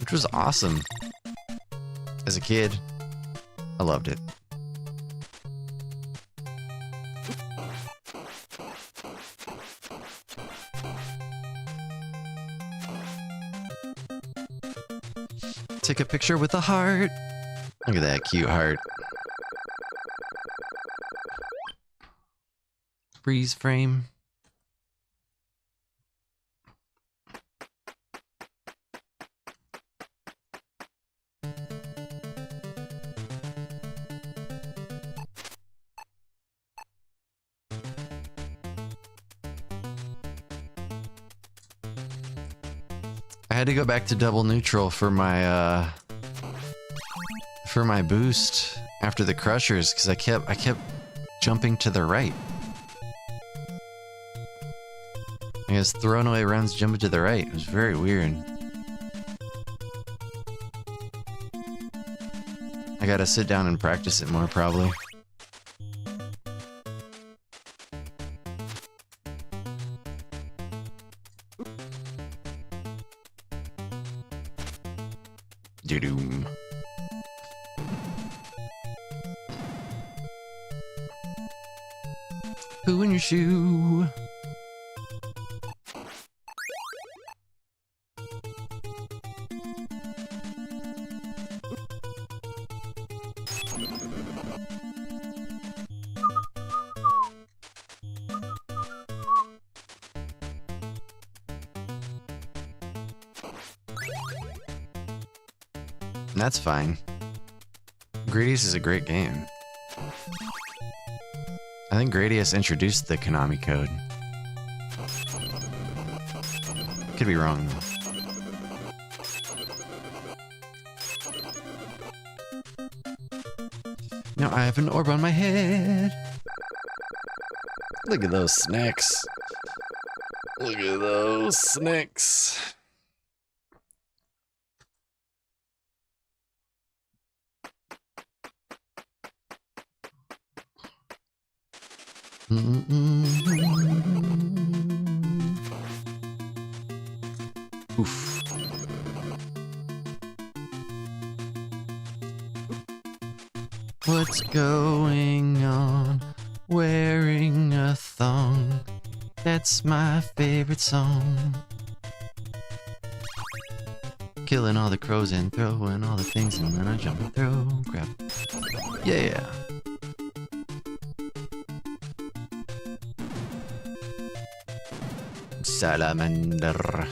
Which was awesome. As a kid, I loved it. Take a picture with a heart. Look at that cute heart. Freeze frame. I had to go back to double neutral for my boost after the crushers because I kept jumping to the right. I guess throwing away rounds jumping to the right. It was very weird. I gotta sit down and practice it more probably. Doom. Poo in your shoe. That's fine. Gradius is a great game. I think Gradius introduced the Konami code. Could be wrong though. Now I have an orb on my head. Look at those snacks. Look at those snacks. Oof. What's going on? Wearing a thong. That's my favorite song. Killing all the crows and throwing all the things and then I jump and throw. Grab. Yeah. Salamander.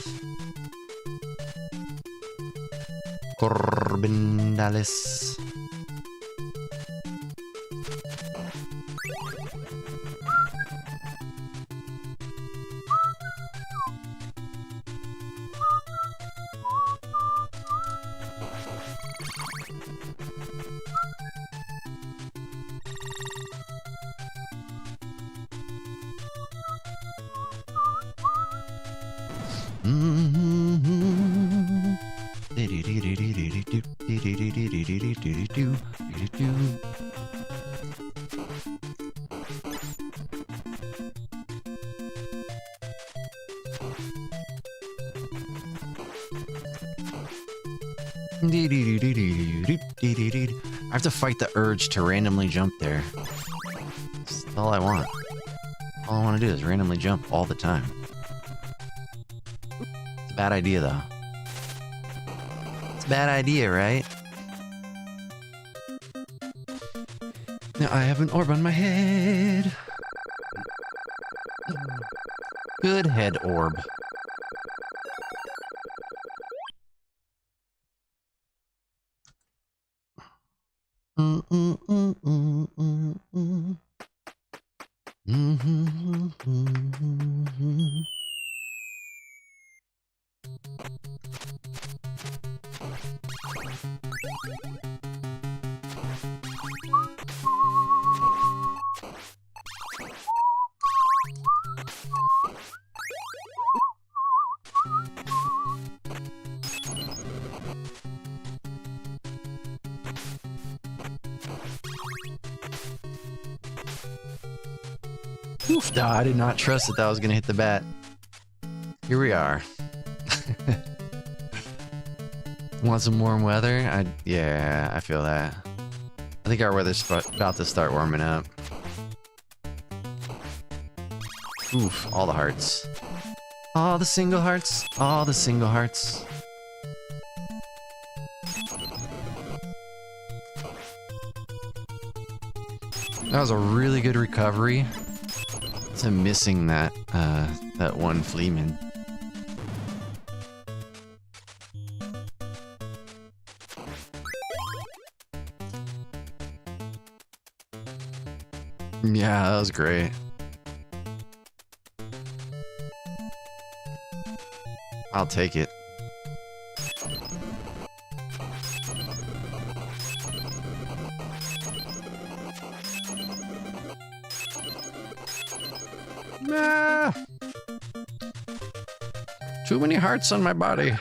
Corbindalis. I have to fight the urge to randomly jump there. That's all I want. All I want to do is randomly jump all the time. It's a bad idea, though. It's a bad idea, right? Now I have an orb on my head. Good head orb. Oof, no, I did not trust that that was going to hit the bat. Here we are. Want some warm weather? Yeah, I feel that. I think our weather's about to start warming up. Oof, all the hearts. All the single hearts. All the single hearts. That was a really good recovery. I'm missing that that one Fleeman. Yeah, that was great. I'll take it. Nah. Too many hearts on my body.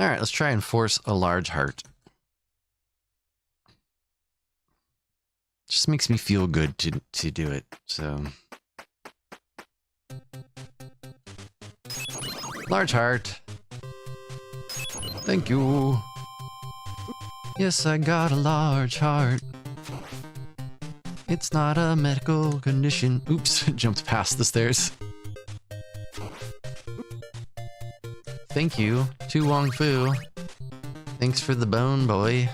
Alright, let's try and force a large heart. Just makes me feel good to do it, so. Large heart. Thank you. Yes, I got a large heart. It's not a medical condition. Oops, jumped past the stairs. Thank you, Tu Wong Fu. Thanks for the bone, boy.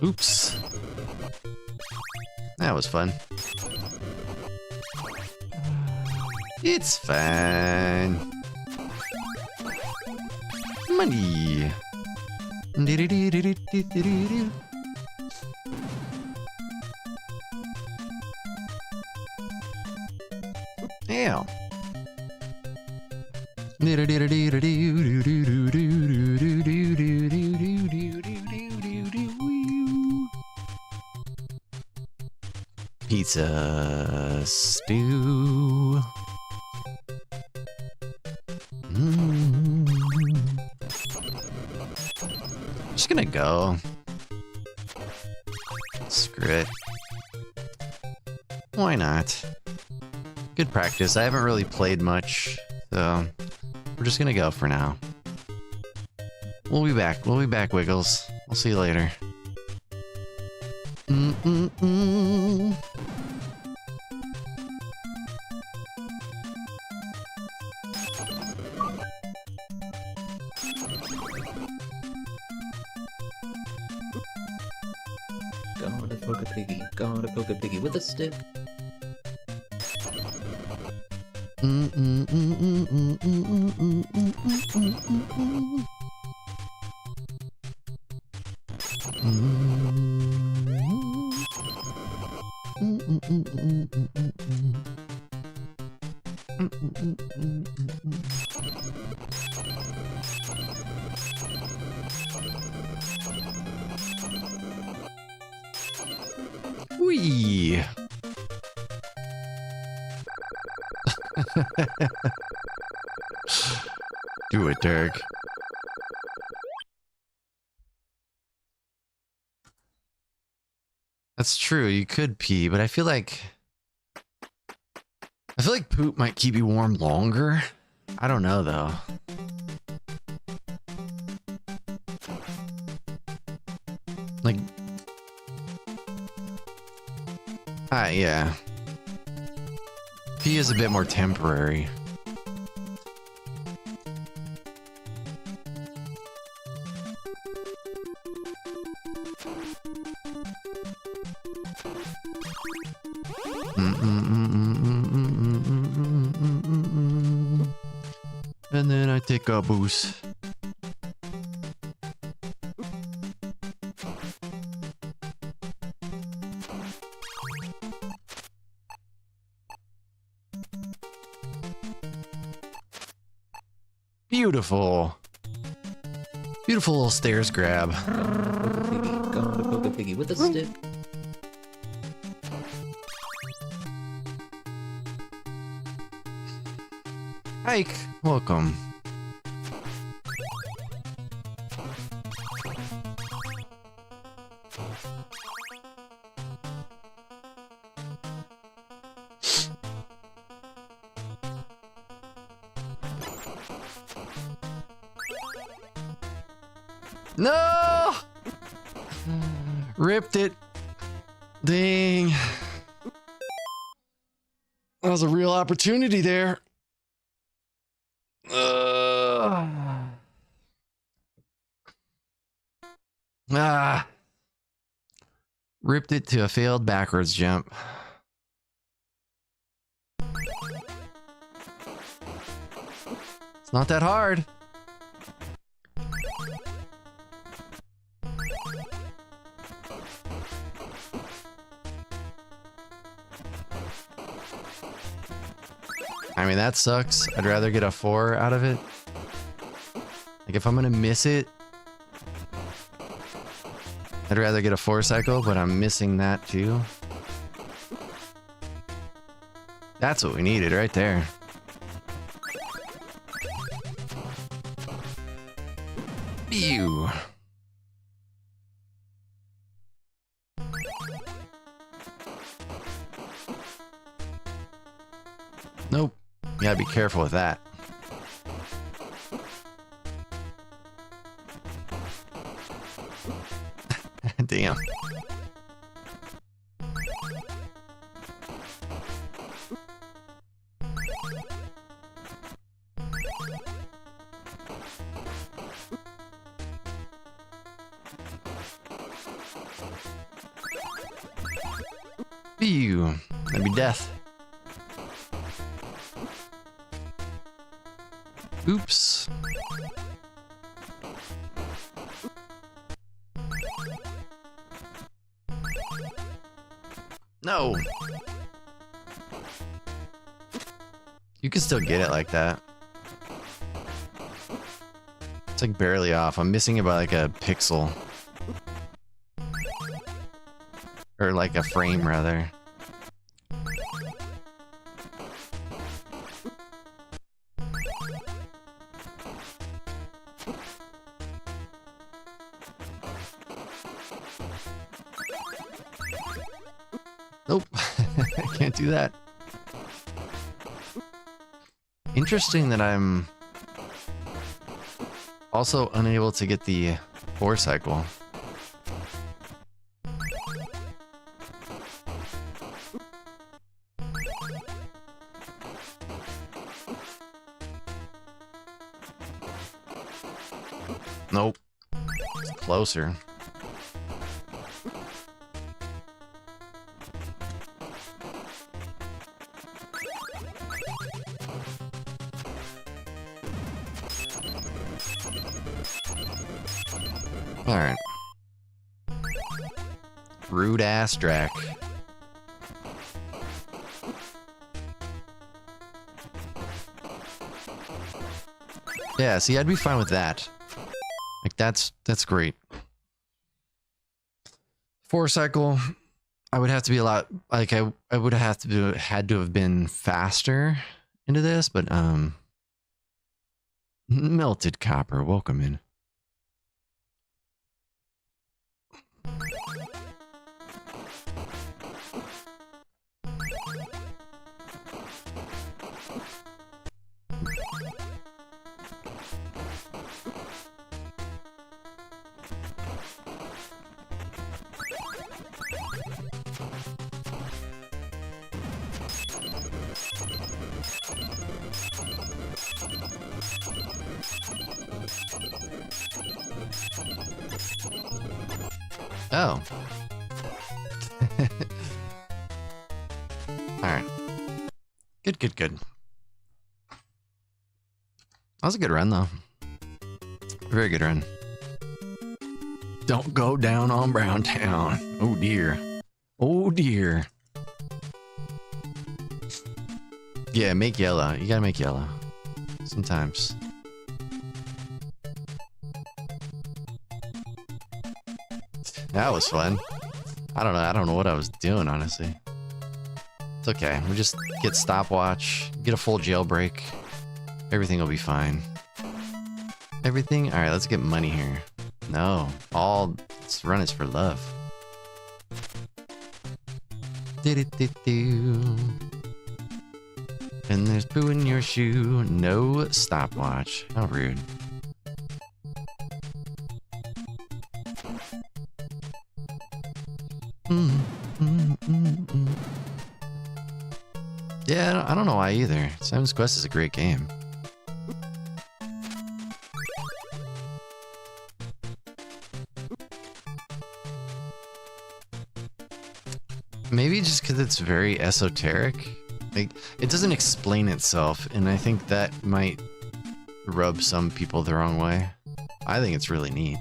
Oops. That was fun. It's fine. Money. Yeah. Pizza stew. Just gonna go. Screw it. Why not? Good practice. I haven't really played much, so we're just gonna go for now. We'll be back. We'll be back, Wiggles. I'll see you later. Gonna poke a piggy. Gonna poke a piggy with a stick. Whee! Do it, Dirk. That's true, you could pee, but I feel like I feel like poop might keep you warm longer. I don't know though. Like, yeah. Pee is a bit more temporary. And then I take a boost. Beautiful. Beautiful little stairs grab. Going to poke a piggy with a stick. Hike, welcome. No! Ripped it. Dang. That was a real opportunity there. Ripped it to a failed backwards jump. It's not that hard. I mean, that sucks. I'd rather get a 4 out of it. Like, if I'm gonna miss it, I'd rather get a 4 cycle, but I'm missing that too. That's what we needed right there. Ew. Nope. You gotta be careful with that. Damn. Ew. That'd be death. Oops. No. You can still get it like that. It's like barely off. I'm missing it by like a pixel. Or like a frame rather. Nope. I can't do that. Interesting that I'm also unable to get the 4 cycle. Nope. It's closer. Alright. Rude ass Drac. Yeah, see, I'd be fine with that. Like, that's great. 4 cycle, I would have to be a lot, like, I would have to had to have been faster into this, but, melted copper, welcome in. Oh. Alright. Good, good, good. That was a good run, though. Very good run. Don't go down on Brown Town. Oh, dear. Oh, dear. Yeah, make yellow. You gotta make yellow. Sometimes. That was fun. I don't know what I was doing, honestly. It's okay. We just get stopwatch, get a full jailbreak. Everything will be fine. Everything? Alright, let's get money here. No. All this run is for love. Do-do-do-do. And there's poo in your shoe. No stopwatch. How rude. Yeah, I don't know why either. Simon's Quest is a great game. Maybe just because it's very esoteric. Like, it doesn't explain itself, and I think that might rub some people the wrong way. I think it's really neat.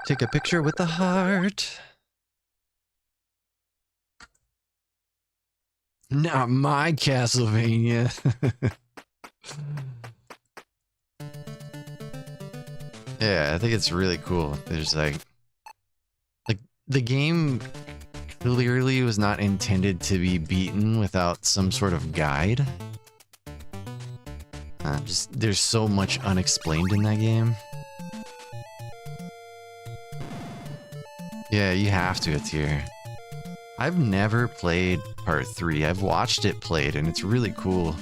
Take a picture with the heart. Not my Castlevania. Yeah, I think it's really cool. There's like the game clearly was not intended to be beaten without some sort of guide. Just there's so much unexplained in that game. Yeah, you have to, it's here. I've never played part 3. I've watched it played, and it's really cool.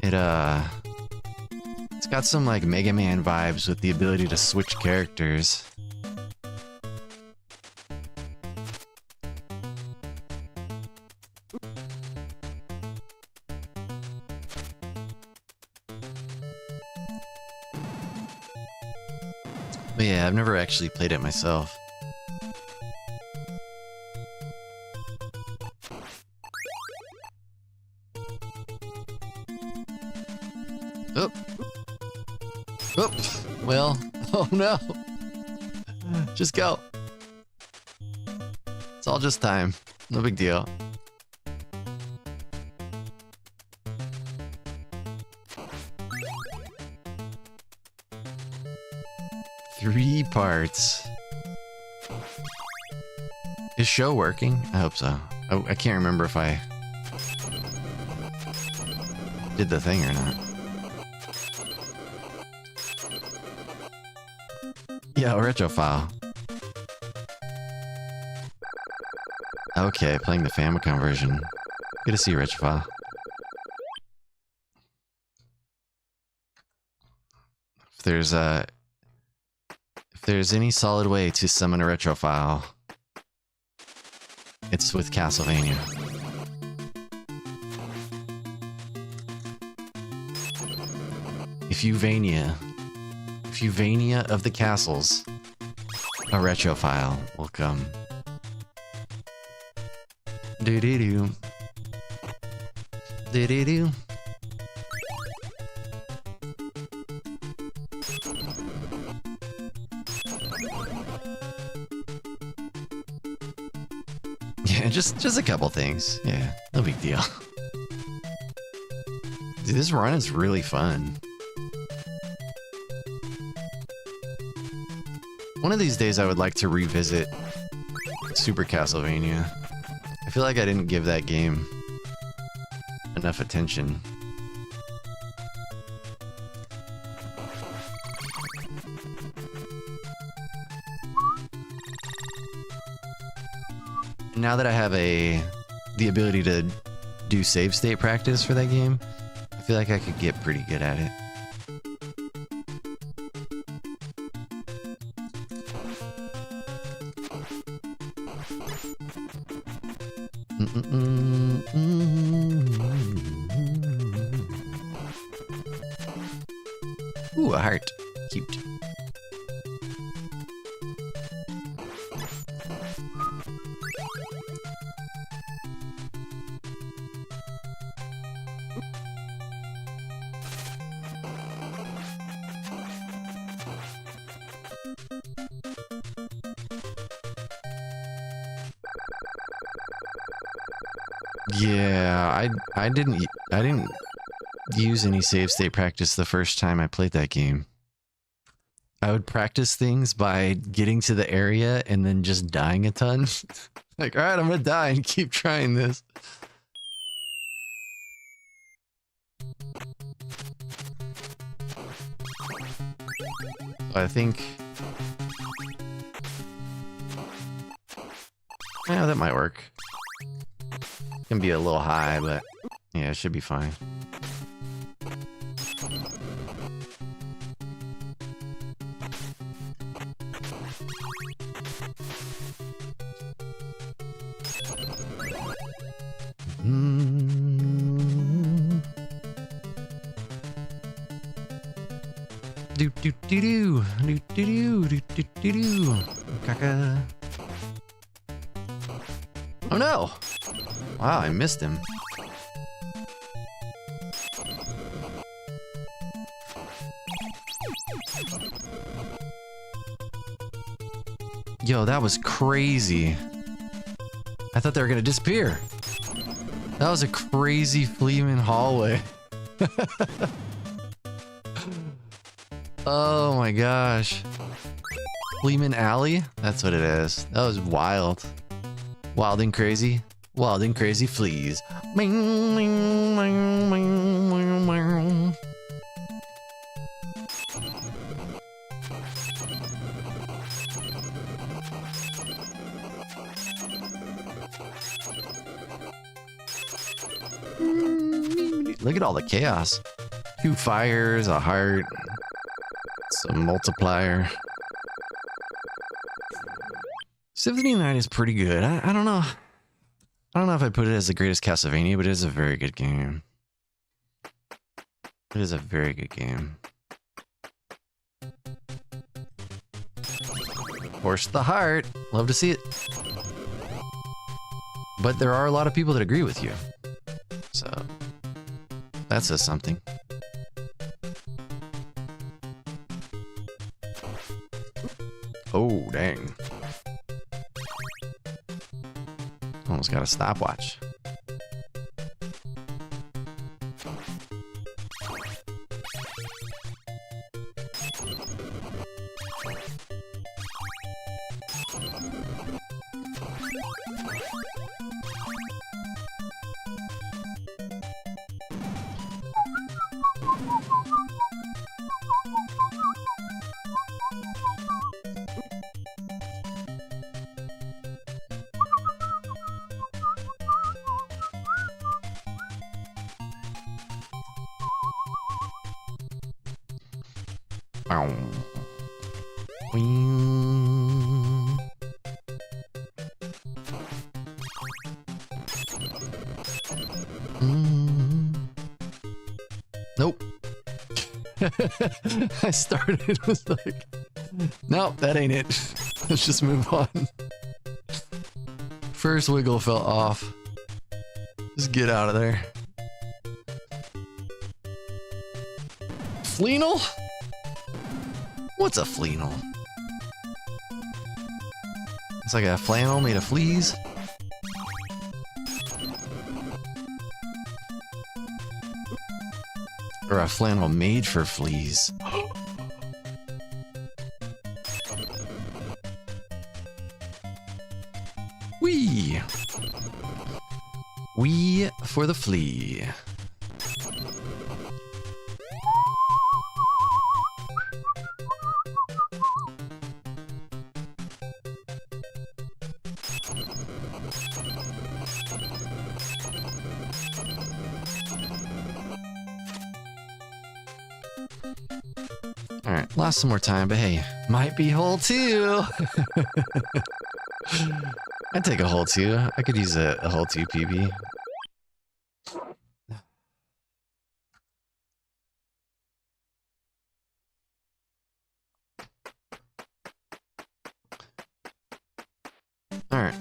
It's got some like Mega Man vibes with the ability to switch characters. But yeah, I've never actually played it myself. Oh. Oh. Well, oh no. Just go. It's all just time. No big deal. Three parts. Is show working? I hope so. I can't remember if I did the thing or not. Yeah, retrofile. Okay, playing the Famicom version. Good to see you, retrofile. If there's any solid way to summon a retrofile, it's with Castlevania. If you Vania of the castles, a retrofile will come. Do-do-do. Do-do-do. Yeah, just a couple things. Yeah, no big deal. Dude, this run is really fun. One of these days I would like to revisit Super Castlevania. I feel like I didn't give that game enough attention. Now that I have the ability to do save state practice for that game, I feel like I could get pretty good at it. Ooh, a heart. Cute. Yeah, I didn't use any save state practice the first time I played that game. I would practice things by getting to the area and then just dying a ton. Like, all right, I'm gonna die and keep trying this. I think, yeah, that might work. Can be a little high, but yeah, it should be fine. Do do do do do do do do do do. Caca. Oh no! Wow, I missed him. Yo, that was crazy. I thought they were gonna disappear. That was a crazy Fleeman hallway. Oh my gosh. Fleeman Alley? That's what it is. That was wild. Wild and crazy. Wild and crazy fleas. Look at all the chaos. 2 fires, a heart, some multiplier. 79 is pretty good. I don't know. I don't know if I put it as the greatest Castlevania, but it is a very good game. It is a very good game. Horse the heart. Love to see it. But there are a lot of people that agree with you. So, that says something. Oh, dang. Almost got a stopwatch. Nope. I started, was like, nope, that ain't it. Let's just move on. First wiggle fell off. Just get out of there. Fleenel? What's a fleenel? It's like a flannel made of fleas. Or a flannel made for fleas. Wee! Wee for the flea. Alright, lost some more time, but hey, might be whole too. I'd take a hole 2. I could use a hole 2 PB. All right.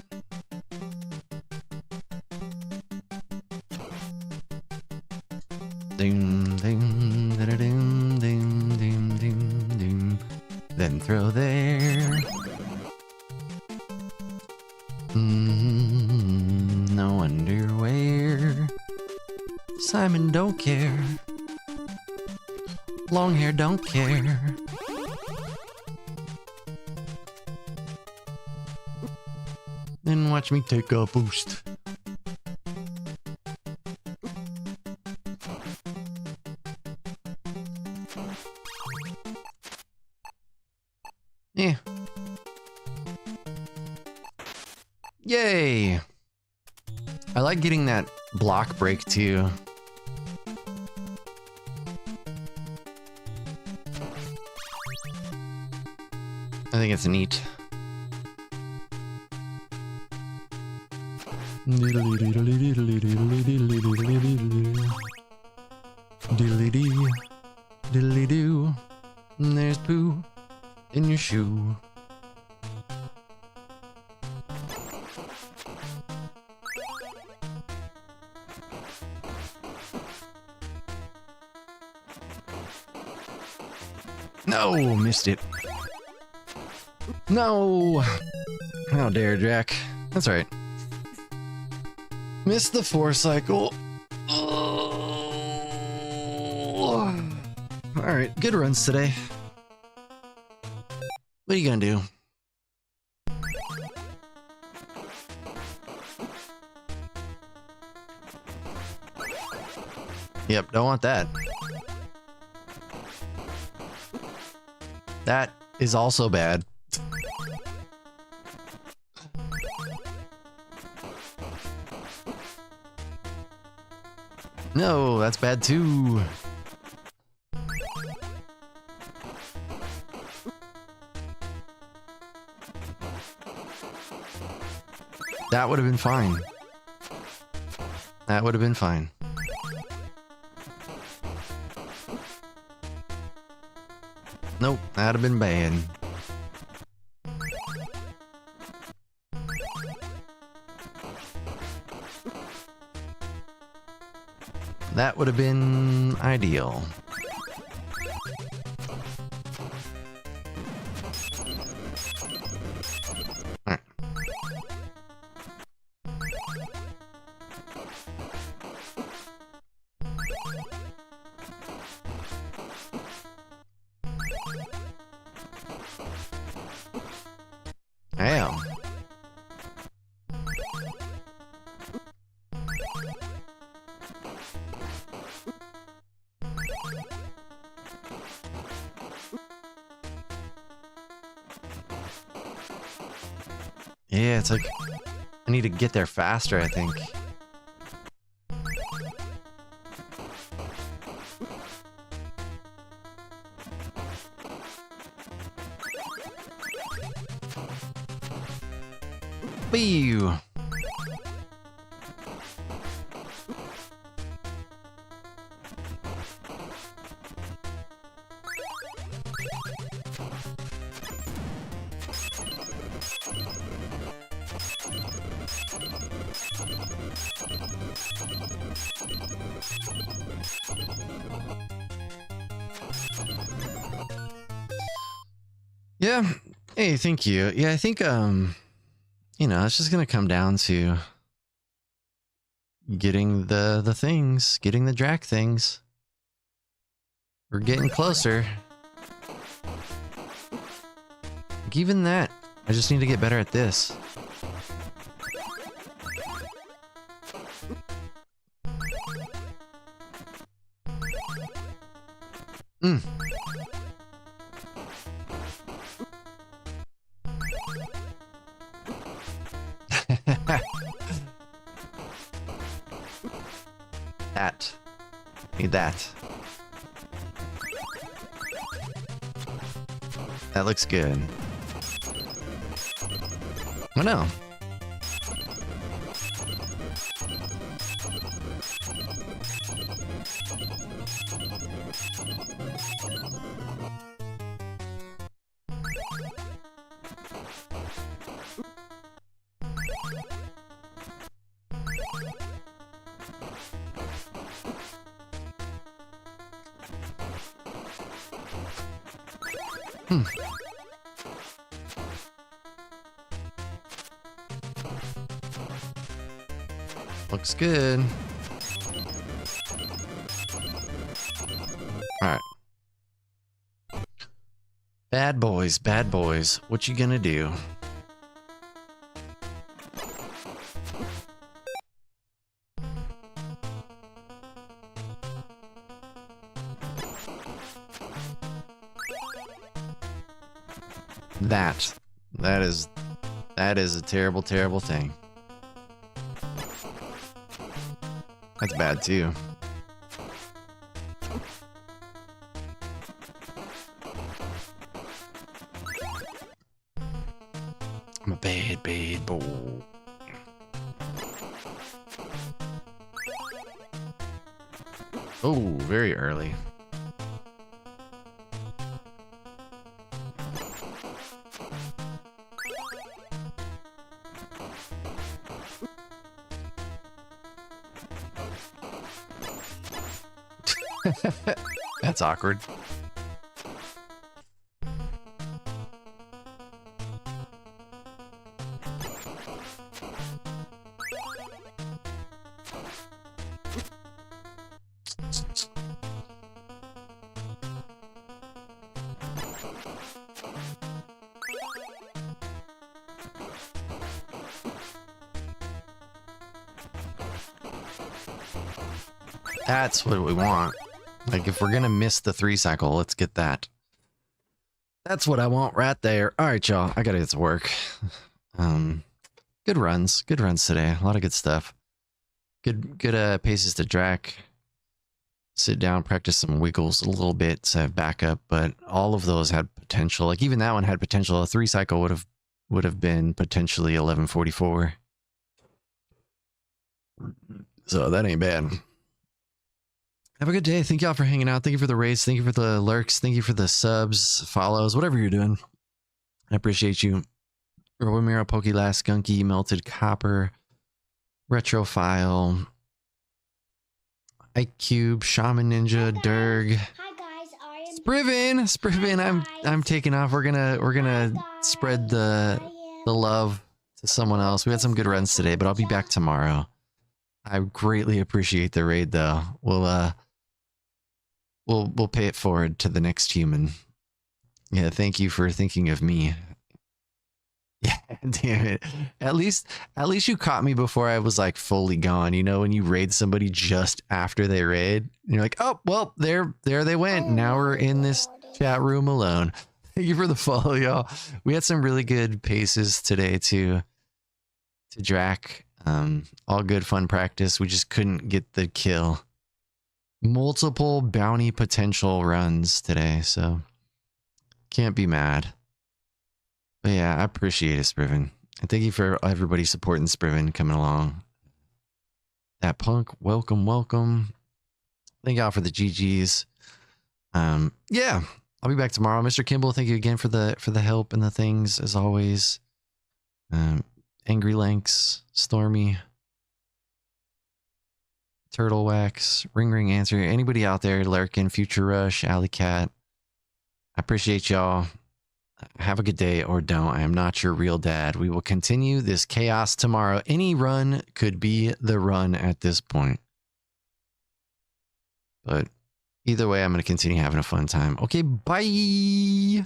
Ding, ding, da, da, ding, ding, ding, ding, ding. Then throw there. No underwear. Simon don't care. Long hair don't care. Then watch me take a boost. Yeah. Yay! I like getting that block break too. I think it's neat. Diddly-doo. There's poo in your shoe. No, missed it. No! How dare, Jack. That's right. Missed the 4 cycle. Alright, good runs today. What are you gonna do? Yep, don't want that. That is also bad. No, that's bad too. That would have been fine. That would have been fine. Nope, that'd have been bad. That would have been ideal. Alright. Damn. Yeah, it's like I need to get there faster, I think. Boo! Yeah. Hey, thank you. Yeah, I think you know, it's just gonna come down to getting the things, getting the Drac things. We're getting closer. Like even that, I just need to get better at this. That. Need that. That looks good. Oh no. Hmm. Looks good. Alright. Bad boys, bad boys. What you gonna do? That is a terrible, terrible thing. That's bad too. I'm a bad, bad boy. Oh, very early. That's awkward. That's what we want. Like, if we're gonna miss the 3 cycle, let's get that. That's what I want right there. All right, y'all. I gotta get to work. Good runs today. A lot of good stuff. Good paces to track. Sit down, practice some wiggles a little bit to have backup, but all of those had potential. Like, even that one had potential. A 3 cycle would have been potentially 1144. So that ain't bad. Have a good day. Thank y'all for hanging out. Thank you for the raids. Thank you for the lurks. Thank you for the subs, follows, whatever you're doing. I appreciate you. Romero, Pokélast, Skunky, Melted Copper, Retrophile, iCube, Shaman Ninja, Durg. Hi guys, Spriven, I'm taking off. We're gonna spread the love to someone else. We had some good runs today, but I'll be back tomorrow. I greatly appreciate the raid though. We'll pay it forward to the next human. Yeah, thank you for thinking of me. Yeah, damn it. At least you caught me before I was like fully gone. You know, when you raid somebody just after they raid, and you're like, oh well, there they went. Now we're in this chat room alone. Thank you for the follow, y'all. We had some really good paces today to Drac. All good fun practice. We just couldn't get the kill. Multiple bounty potential runs today, so can't be mad. But yeah, I appreciate it, Spriven. And thank you for everybody supporting Spriven coming along. That punk, welcome. Thank y'all for the GGs. Yeah, I'll be back tomorrow. Mr. Kimball, thank you again for the help and the things as always. Angry Lanks, Stormy, Turtle Wax, Ring Answer, anybody out there, Lurkin, Future Rush, Alley Cat. I appreciate y'all. Have a good day or don't. I am not your real dad. We will continue this chaos tomorrow. Any run could be the run at this point. But either way, I'm going to continue having a fun time. Okay, bye.